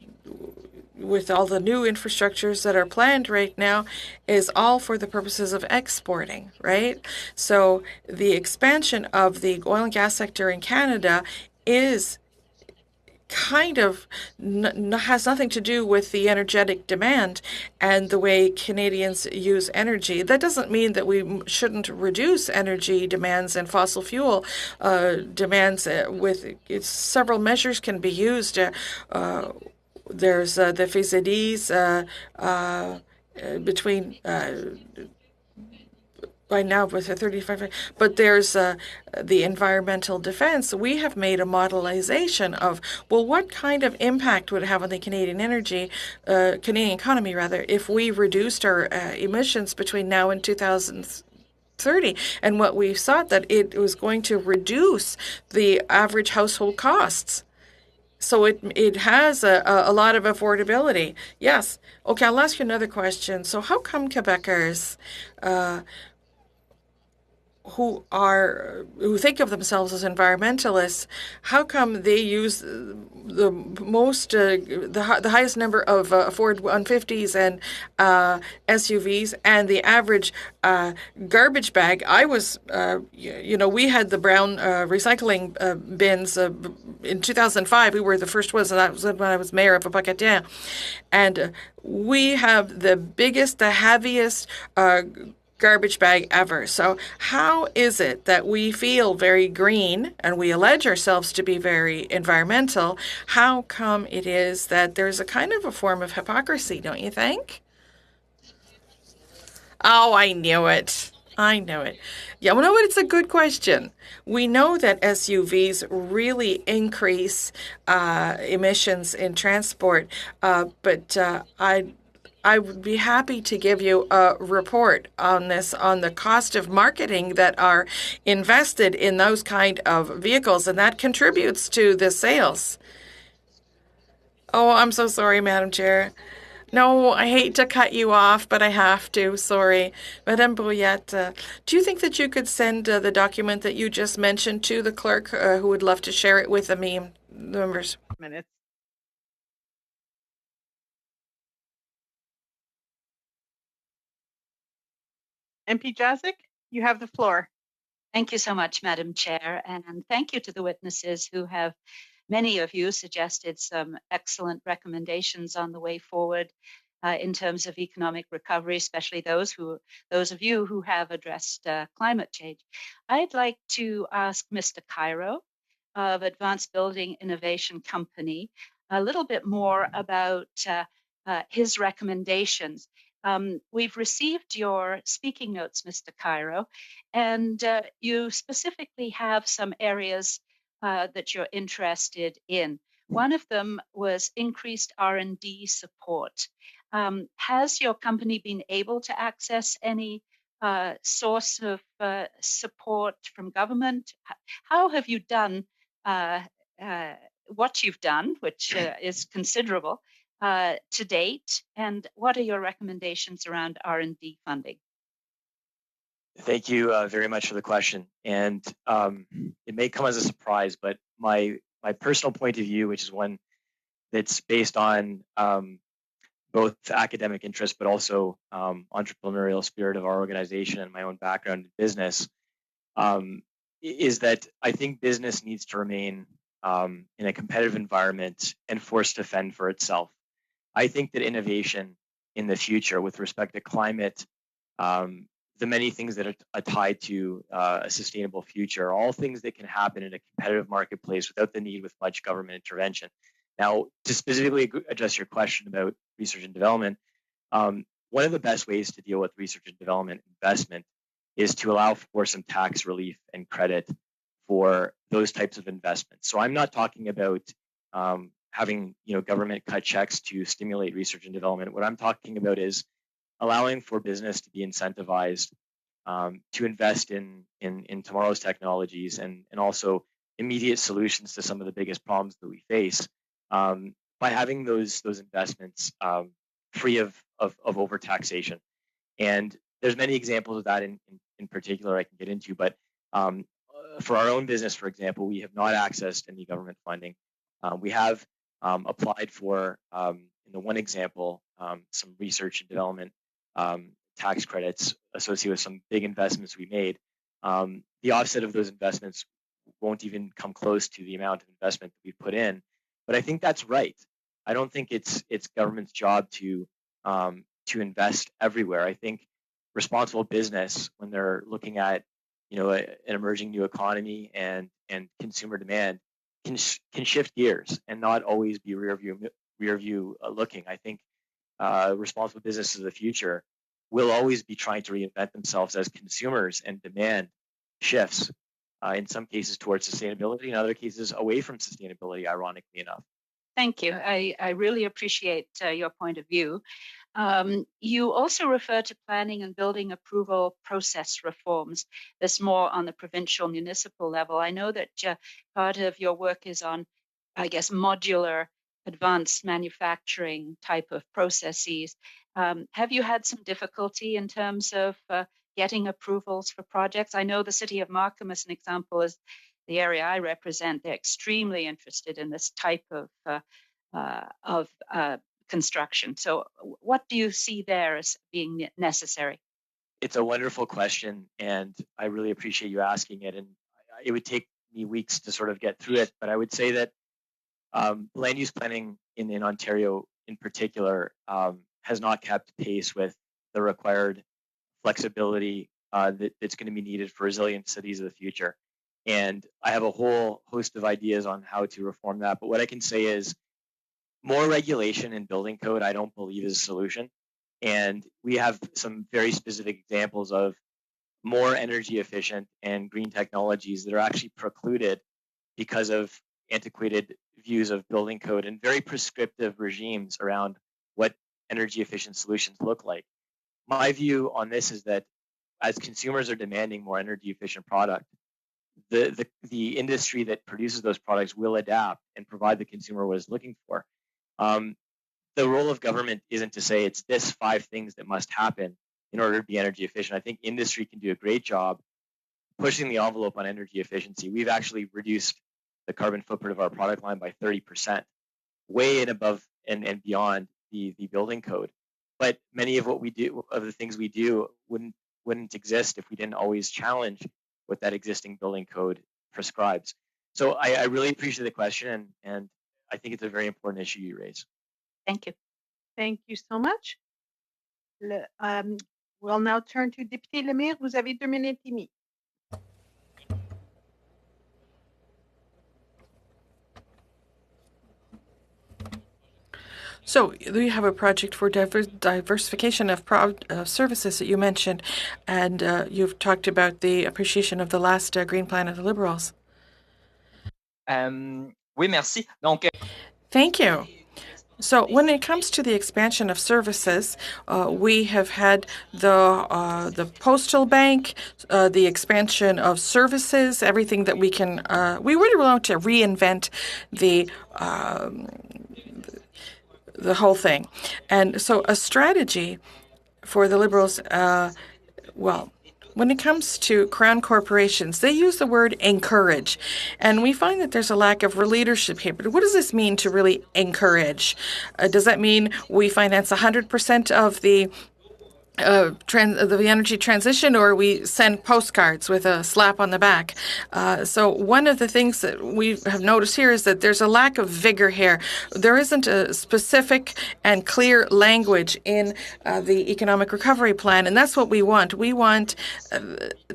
with all the new infrastructures that are planned right now, is all for the purposes of exporting, right? So the expansion of the oil and gas sector in Canada is kind of has nothing to do with the energetic demand and the way Canadians use energy. That doesn't mean that we shouldn't reduce energy demands and fossil fuel demands. With several measures can be used. There's the FISADs between Right now with a 35, but there's the environmental defense. We have made a modelization of, well, what kind of impact would it have on the Canadian economy rather, if we reduced our emissions between now and 2030. And what we saw that it was going to reduce the average household costs. So it has a lot of affordability. Yes. Okay, I'll ask you another question. So how come Quebecers who think of themselves as environmentalists, how come they use the highest number of Ford 150s and SUVs, and the average garbage bag? I was, we had the brown recycling bins in 2005. We were the first ones, and that was when I was mayor of Pocatière, and we have the biggest, the heaviest garbage bag ever. So how is it that we feel very green and we allege ourselves to be very environmental? How come it is that there's a kind of a form of hypocrisy, don't you think? Oh, I knew it. I know it. Yeah, well, no, it's a good question. We know that SUVs really increase emissions in transport, but I would be happy to give you a report on this, on the cost of marketing that are invested in those kind of vehicles, and that contributes to the sales. Oh, I'm so sorry, Madam Chair. No, I hate to cut you off, but I have to. Sorry. Madame Brouillette, do you think that you could send the document that you just mentioned to the clerk, who would love to share it with the members? Minutes. MP Jazik, you have the floor. Thank you so much, Madam Chair, and thank you to the witnesses who have, many of you, suggested some excellent recommendations on the way forward in terms of economic recovery, especially those of you who have addressed climate change. I'd like to ask Mr. Cairo of Advanced Building Innovation Company a little bit more about his recommendations. We've received your speaking notes, Mr. Cairo, and you specifically have some areas that you're interested in. One of them was increased R&D support. Has your company been able to access any source of support from government? How have you done what you've done, which is considerable, to date, and what are your recommendations around R&D funding? Thank you very much for the question. And it may come as a surprise, but my personal point of view, which is one that's based on both academic interest, but also entrepreneurial spirit of our organization and my own background in business, is that I think business needs to remain in a competitive environment and forced to fend for itself. I think that innovation in the future with respect to climate, the many things that are tied to a sustainable future, are all things that can happen in a competitive marketplace without the need with much government intervention. Now, to specifically address your question about research and development, one of the best ways to deal with research and development investment is to allow for some tax relief and credit for those types of investments. So I'm not talking about having government cut checks to stimulate research and development. What I'm talking about is allowing for business to be incentivized to invest in tomorrow's technologies and also immediate solutions to some of the biggest problems that we face by having those investments free of overtaxation. And there's many examples of that in particular I can get into, but for our own business, for example, we have not accessed any government funding. We have applied for, in the one example, some research and development tax credits associated with some big investments we made. The offset of those investments won't even come close to the amount of investment that we put in. But I think that's right. I don't think it's government's job to invest everywhere. I think responsible business, when they're looking at an emerging new economy and consumer demand, can shift gears and not always be rear view looking. I think responsible business is the future will always be trying to reinvent themselves as consumers and demand shifts, in some cases towards sustainability, in other cases away from sustainability, ironically enough. Thank you. I really appreciate your point of view. You also refer to planning and building approval process reforms. This more on the provincial municipal level. I know that part of your work is on, I guess, modular advanced manufacturing type of processes. Have you had some difficulty in terms of getting approvals for projects? I know the city of Markham, as an example, is the area I represent. They're extremely interested in this type of construction. So what do you see there as being necessary? It's a wonderful question, and I really appreciate you asking it. And it would take me weeks to sort of get through it, but I would say that land use planning in Ontario in particular has not kept pace with the required flexibility that's going to be needed for resilient cities of the future. And I have a whole host of ideas on how to reform that. But what I can say is more regulation in building code, I don't believe is a solution. And we have some very specific examples of more energy efficient and green technologies that are actually precluded because of antiquated views of building code and very prescriptive regimes around what energy efficient solutions look like. My view on this is that as consumers are demanding more energy efficient product, the industry that produces those products will adapt and provide the consumer what it's looking for. The role of government isn't to say it's this 5 things that must happen in order to be energy efficient. I think industry can do a great job pushing the envelope on energy efficiency. We've actually reduced the carbon footprint of our product line by 30%, way and above and beyond the building code. But many of what we do, of the things we do, wouldn't exist if we didn't always challenge what that existing building code prescribes. So I really appreciate the question, and I think it's a very important issue you raise. Thank you. Thank you so much. We'll now turn to Député Lemire. Vous avez 2 minutes et demie. So we have a project for diversification of services that you mentioned, and you've talked about the appreciation of the last Green Plan of the Liberals. Oui, merci. Donc, thank you. So when it comes to the expansion of services, we have had the postal bank, the expansion of services, everything that we can. We really want to reinvent the whole thing, and so a strategy for the Liberals. Well, when it comes to crown corporations, they use the word encourage, and we find that there's a lack of leadership here. But what does this mean to really encourage? Does that mean we finance 100% of the energy transition, or we send postcards with a slap on the back? So one of the things that we have noticed here is that there's a lack of vigor here. There isn't a specific and clear language in the economic recovery plan, and that's what we want. We want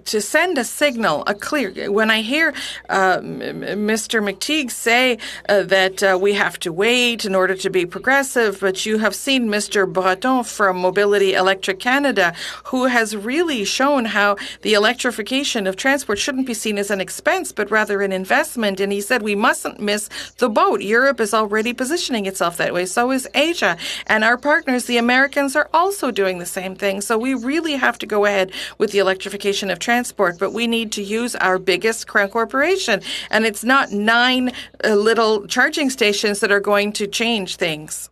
to send a signal, a clear. When I hear Mr. McTeague say that we have to wait in order to be progressive, but you have seen Mr. Breton from Mobility Electric Canada, who has really shown how the electrification of transport shouldn't be seen as an expense, but rather an investment. And he said we mustn't miss the boat. Europe is already positioning itself that way. So is Asia. And our partners, the Americans, are also doing the same thing. So we really have to go ahead with the electrification of transport, but we need to use our biggest crown corporation. And it's not 9 little charging stations that are going to change things.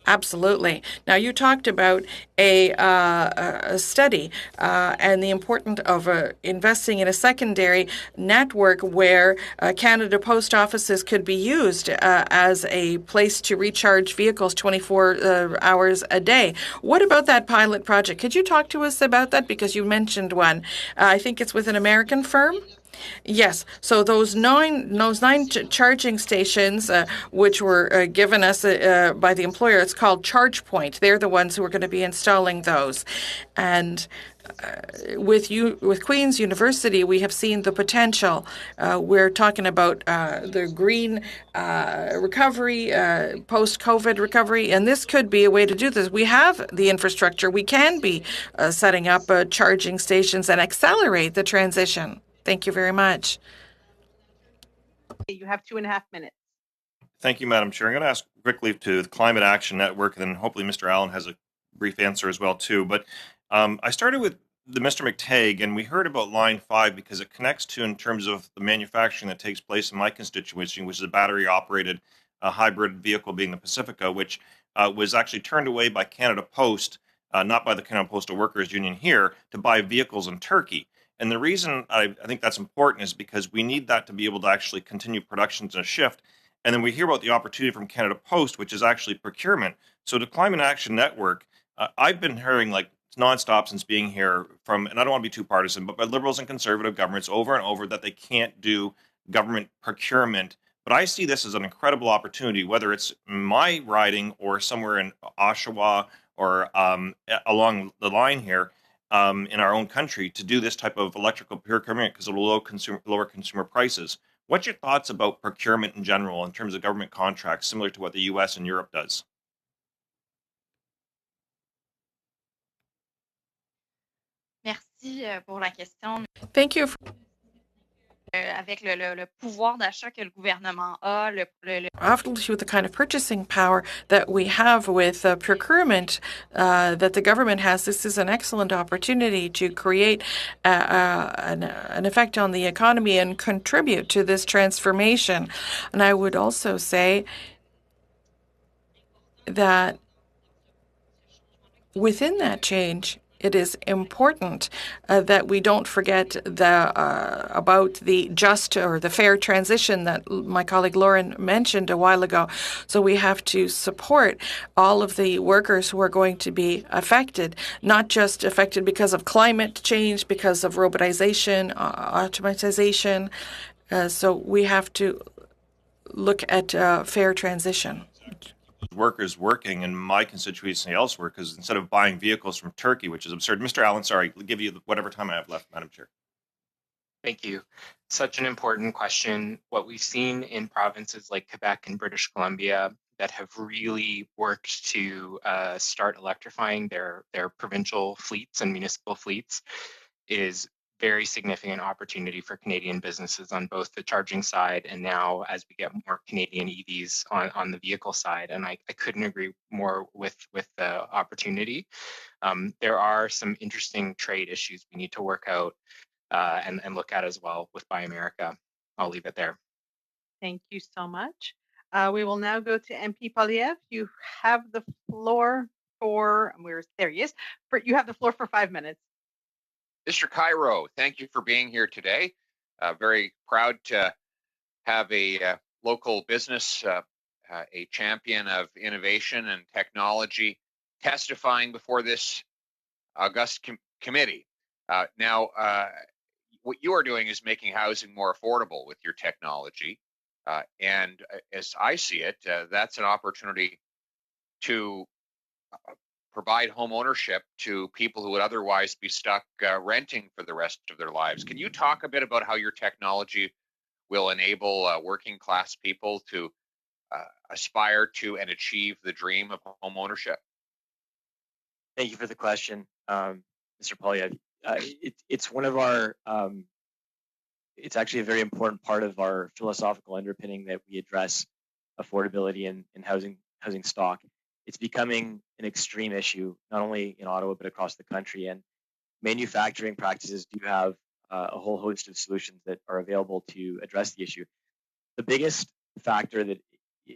Absolutely. Now, you talked about a study and the importance of investing in a secondary network where Canada Post offices could be used as a place to recharge vehicles 24 hours a day. What about that pilot project? Could you talk to us about that? Because you mentioned one. I think it's with an American firm. Yes. So those nine charging stations, which were given us by the employer, it's called Charge Point. They're the ones who are going to be installing those, and with Queen's University, we have seen the potential. We're talking about the green recovery, post-COVID recovery, and this could be a way to do this. We have the infrastructure. We can be setting up charging stations and accelerate the transition. Thank you very much. You have 2.5 minutes. Thank you, Madam Chair. I'm going to ask quickly to the Climate Action Network, and then hopefully Mr. Allen has a brief answer as well, too. But I started with Mr. McTague, and we heard about Line 5 because it connects to, in terms of the manufacturing that takes place in my constituency, which is a battery-operated hybrid vehicle being the Pacifica, which was actually turned away by Canada Post, not by the Canada Postal Workers Union here, to buy vehicles in Turkey. And the reason I think that's important is because we need that to be able to actually continue productions in a shift. And then we hear about the opportunity from Canada Post, which is actually procurement. So the Climate Action Network, I've been hearing like nonstop since being here from, and I don't want to be too partisan, but by liberals and conservative governments over and over that they can't do government procurement. But I see this as an incredible opportunity, whether it's my riding or somewhere in Oshawa or along the line here in our own country to do this type of electrical procurement because it will lower consumer prices. What's your thoughts about procurement in general in terms of government contracts, similar to what the US and Europe does? Merci pour la question. Thank you. Avec le pouvoir d'achat que le gouvernement a, Obviously, with the kind of purchasing power that we have with procurement that the government has, this is an excellent opportunity to create an effect on the economy and contribute to this transformation. And I would also say that within that change, it is important that we don't forget about the just or the fair transition that my colleague Lauren mentioned a while ago. So we have to support all of the workers who are going to be affected, not just affected because of climate change, because of robotization, automatization. So we have to look at fair transition. Workers working in my constituency elsewhere, because instead of buying vehicles from Turkey, which is absurd. Mr. Allen, sorry, I'll give you whatever time I have left, Madam Chair. Thank you. Such an important question. What we've seen in provinces like Quebec and British Columbia that have really worked to start electrifying their provincial fleets and municipal fleets is very significant opportunity for Canadian businesses on both the charging side and now as we get more Canadian EVs on the vehicle side. And I couldn't agree more with the opportunity. There are some interesting trade issues we need to work out and look at as well with Buy America. I'll leave it there. Thank you so much. We will now go to MP Polyev. You have the floor for, there he is. You have the floor for 5 minutes. Mr. Cairo, thank you for being here today. Very proud to have a local business, a champion of innovation and technology, testifying before this august committee. Now, what you are doing is making housing more affordable with your technology. And as I see it, that's an opportunity to provide home ownership to people who would otherwise be stuck renting for the rest of their lives. Can you talk a bit about how your technology will enable working class people to aspire to and achieve the dream of home ownership? Thank you for the question, Mr. Polyev. It's one of our, it's actually a very important part of our philosophical underpinning that we address affordability in housing stock. It's becoming an extreme issue, not only in Ottawa, but across the country. And manufacturing practices do have a whole host of solutions that are available to address the issue. The biggest factor that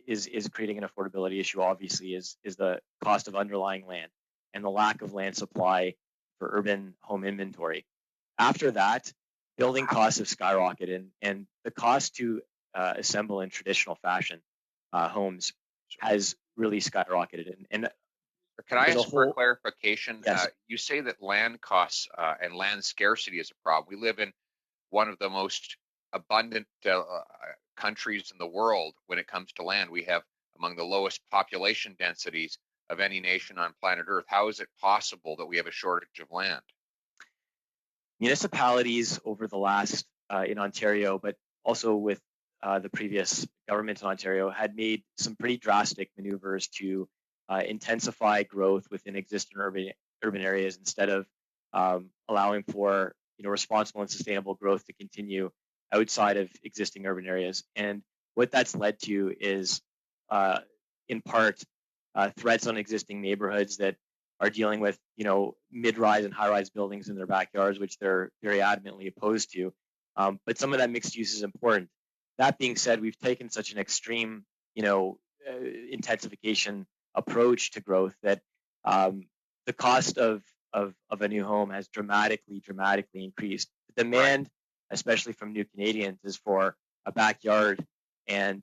is creating an affordability issue, obviously, is the cost of underlying land and the lack of land supply for urban home inventory. After that, building costs have skyrocketed, and the cost to assemble in traditional fashion homes has really skyrocketed. And can I ask for a clarification? Yes. You say that land costs and land scarcity is a problem. We live in one of the most abundant countries in the world when it comes to land. We have among the lowest population densities of any nation on planet Earth. How is it possible that we have a shortage of land? Municipalities over the last in Ontario, but also with the previous government in Ontario, had made some pretty drastic maneuvers to intensify growth within existing urban areas instead of allowing for responsible and sustainable growth to continue outside of existing urban areas. And what that's led to is, in part, threats on existing neighborhoods that are dealing with mid-rise and high-rise buildings in their backyards, which they're very adamantly opposed to. But some of that mixed use is important. That being said, we've taken such an extreme intensification approach to growth that the cost of a new home has dramatically increased. The demand, especially from new Canadians, is for a backyard and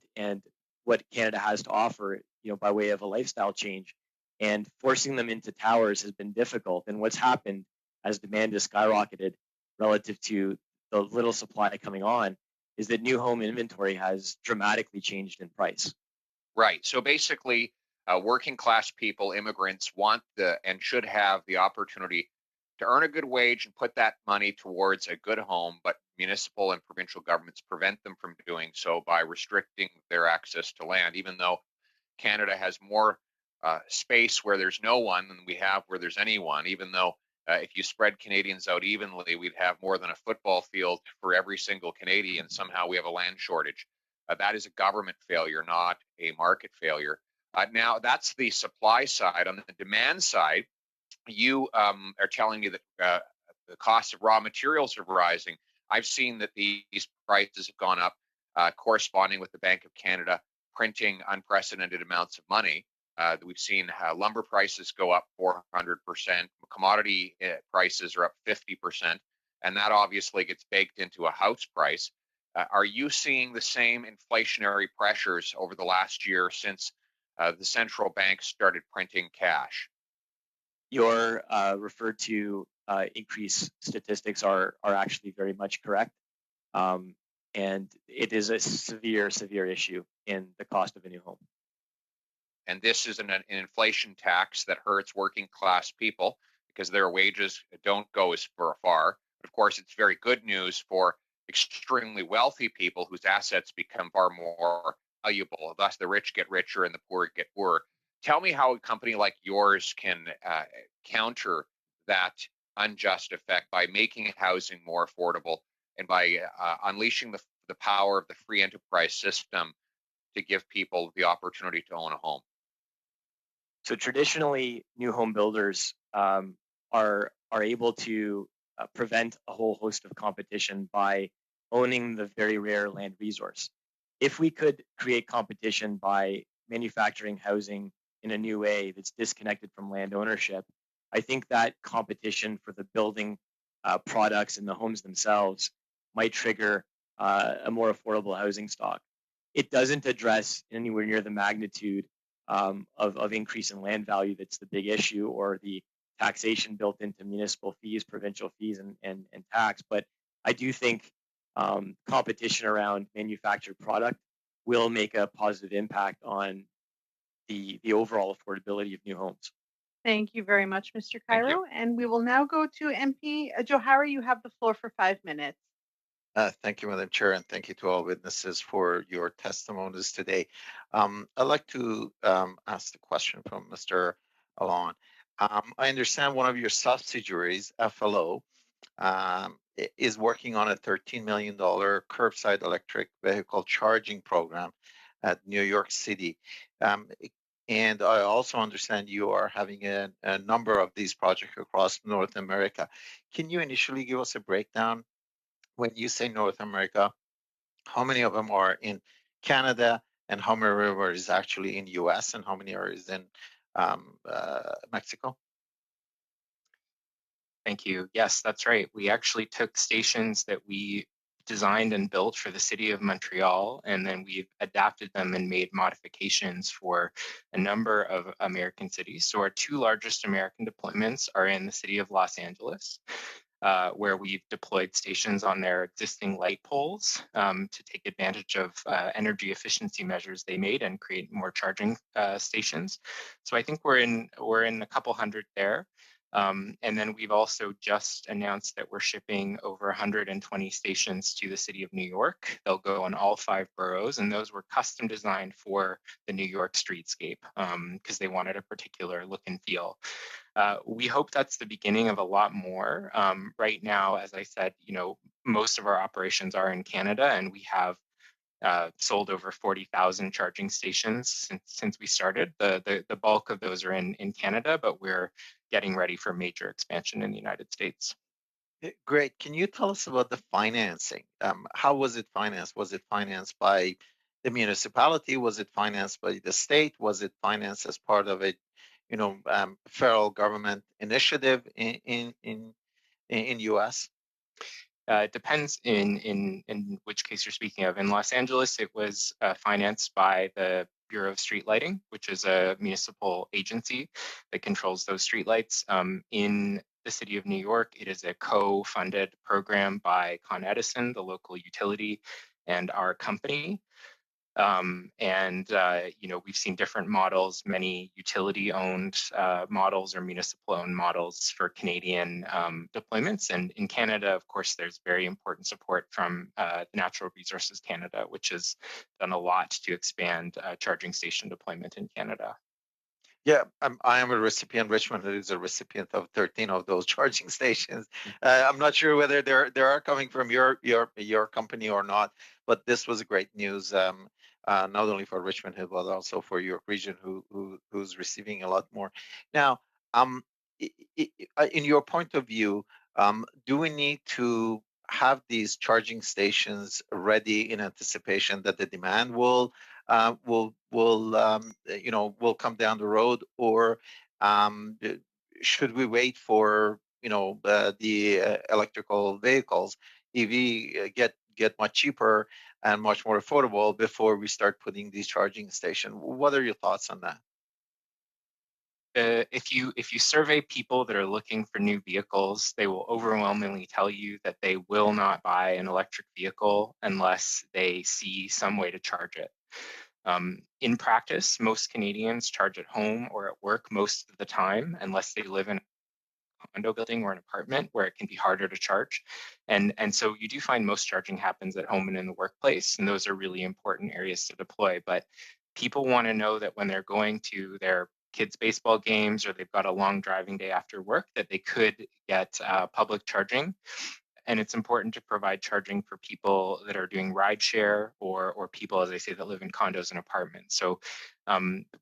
what Canada has to offer, by way of a lifestyle change. And forcing them into towers has been difficult. And what's happened as demand has skyrocketed relative to the little supply coming on is that new home inventory has dramatically changed in price. Right. So basically, working class people, immigrants, want and should have the opportunity to earn a good wage and put that money towards a good home, but municipal and provincial governments prevent them from doing so by restricting their access to land, even though Canada has more space where there's no one than we have where there's anyone, even though if you spread Canadians out evenly, we'd have more than a football field for every single Canadian. Somehow we have a land shortage. That is a government failure, not a market failure. Now, that's the supply side. On the demand side, you are telling me that the cost of raw materials are rising. I've seen that these prices have gone up, corresponding with the Bank of Canada printing unprecedented amounts of money. We've seen lumber prices go up 400%. Commodity prices are up 50%. And that obviously gets baked into a house price. Are you seeing the same inflationary pressures over the last year since the central bank started printing cash? Your referred to increased statistics are actually very much correct. And it is a severe issue in the cost of a new home. And this is an inflation tax that hurts working class people because their wages don't go as far. Of course, it's very good news for extremely wealthy people whose assets become far more valuable. Thus, the rich get richer and the poor get poorer. Tell me how a company like yours can counter that unjust effect by making housing more affordable and by unleashing the power of the free enterprise system to give people the opportunity to own a home. So traditionally, new home builders are able to prevent a whole host of competition by owning the very rare land resource. If we could create competition by manufacturing housing in a new way that's disconnected from land ownership, I think that competition for the building products and the homes themselves might trigger a more affordable housing stock. It doesn't address anywhere near the magnitude of increase in land value that's the big issue, or the taxation built into municipal fees, provincial fees, and tax. But I do think competition around manufactured product will make a positive impact on the overall affordability of new homes. Thank you very much, Mr. Cairo. And we will now go to MP Johari. You have the floor for 5 minutes. Thank you, Madam Chair, and thank you to all witnesses for your testimonies today. I'd like to ask the question from Mr. Alon. I understand one of your subsidiaries, FLO, is working on a $13 million curbside electric vehicle charging program at New York City. And I also understand you are having a number of these projects across North America. Can you initially give us a breakdown? When you say North America, how many of them are in Canada, and how many are is actually in US, and how many are is in Mexico? Thank you. Yes, that's right. We actually took stations that we designed and built for the city of Montreal, and then we've adapted them and made modifications for a number of American cities. So our two largest American deployments are in the city of Los Angeles. where we've deployed stations on their existing light poles to take advantage of energy efficiency measures they made and create more charging stations. So I think we're in a couple hundred there. And then we've also just announced that we're shipping over 120 stations to the city of New York. They'll go on all 5 boroughs, and those were custom designed for the New York streetscape because they wanted a particular look and feel. We hope that's the beginning of a lot more. Right now, as I said, most of our operations are in Canada, and we have sold over 40,000 charging stations since we started. The bulk of those are in Canada, but we're getting ready for major expansion in the United States. Great. Can you tell us about the financing? How was it financed? Was it financed by the municipality? Was it financed by the state? Was it financed as part of a, federal government initiative in U.S.? It depends in which case you're speaking of. In Los Angeles, it was financed by the Bureau of Street Lighting, which is a municipal agency that controls those streetlights. In the city of New York, it is a co-funded program by Con Edison, the local utility, and our company. We've seen different models, many utility-owned models or municipal-owned models for Canadian deployments. And in Canada, of course, there's very important support from Natural Resources Canada, which has done a lot to expand charging station deployment in Canada. Yeah, I am a recipient. Richmond is a recipient of 13 of those charging stations. I'm not sure whether they are coming from your company or not, but this was great news, not only for Richmond Hill but also for York Region, who's receiving a lot more. Now, in your point of view, do we need to have these charging stations ready in anticipation that the demand will come down the road, or should we wait for the electrical vehicles, EV, get much cheaper and much more affordable before we start putting these charging stations? What are your thoughts on that? If you survey people that are looking for new vehicles, they will overwhelmingly tell you that they will not buy an electric vehicle unless they see some way to charge it. In practice, most Canadians charge at home or at work most of the time, unless they live in a condo building or an apartment where it can be harder to charge. And so you do find most charging happens at home and in the workplace, and those are really important areas to deploy. But people want to know that when they're going to their kids' baseball games or they've got a long driving day after work, that they could get public charging. And it's important to provide charging for people that are doing rideshare or people, as I say, that live in condos and apartments. So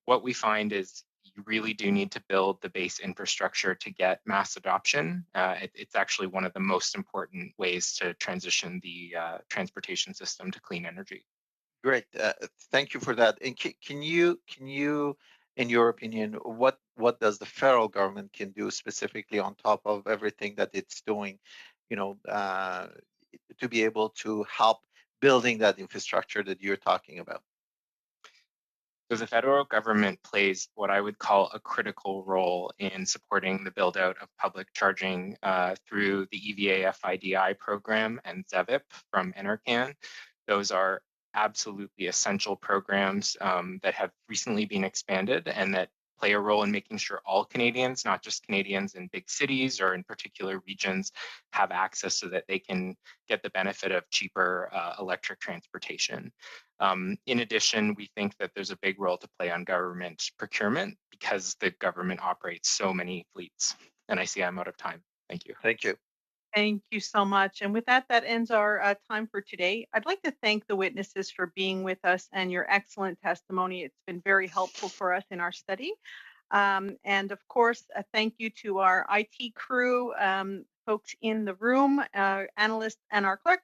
what we find is you really do need to build the base infrastructure to get mass adoption. It's actually one of the most important ways to transition the transportation system to clean energy. Great. Thank you for that. And can you, in your opinion, what does the federal government can do specifically on top of everything that it's doing, to be able to help building that infrastructure that you're talking about? So the federal government plays what I would call a critical role in supporting the build out of public charging through the EVA FIDI program and ZEVIP from NRCan. Those are absolutely essential programs that have recently been expanded and that play a role in making sure all Canadians, not just Canadians in big cities or in particular regions, have access so that they can get the benefit of cheaper electric transportation. In addition, we think that there's a big role to play on government procurement because the government operates so many fleets. And I see I'm out of time. Thank you. Thank you. Thank you so much. And with that, that ends our time for today. I'd like to thank the witnesses for being with us and your excellent testimony. It's been very helpful for us in our study. And of course, a thank you to our IT crew, folks in the room, analysts and our clerk.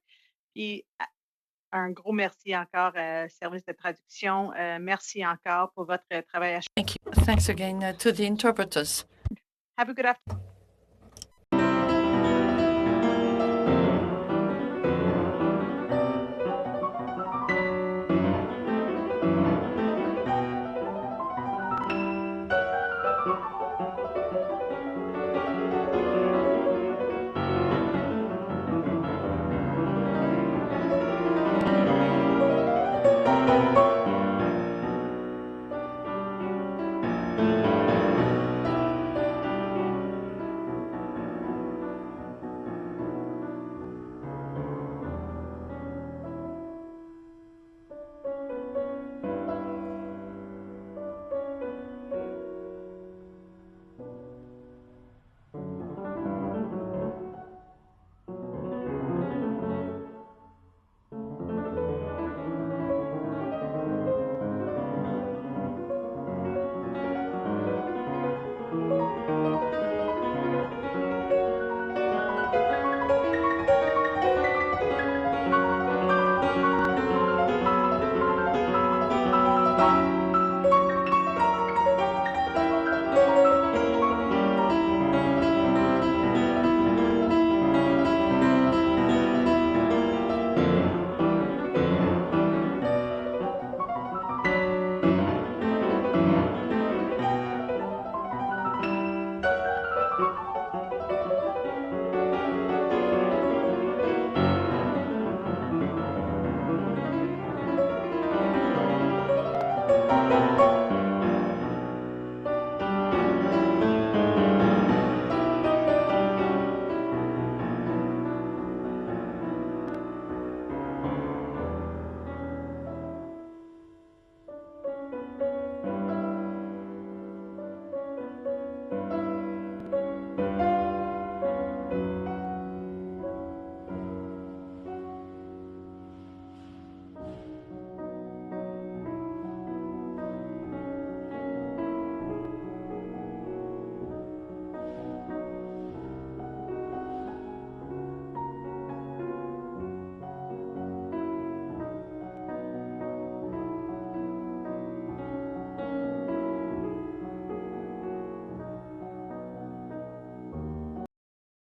Puis, un gros merci encore, service de traduction. Merci encore pour votre travail. Thank you. Thanks again to the interpreters. Have a good afternoon.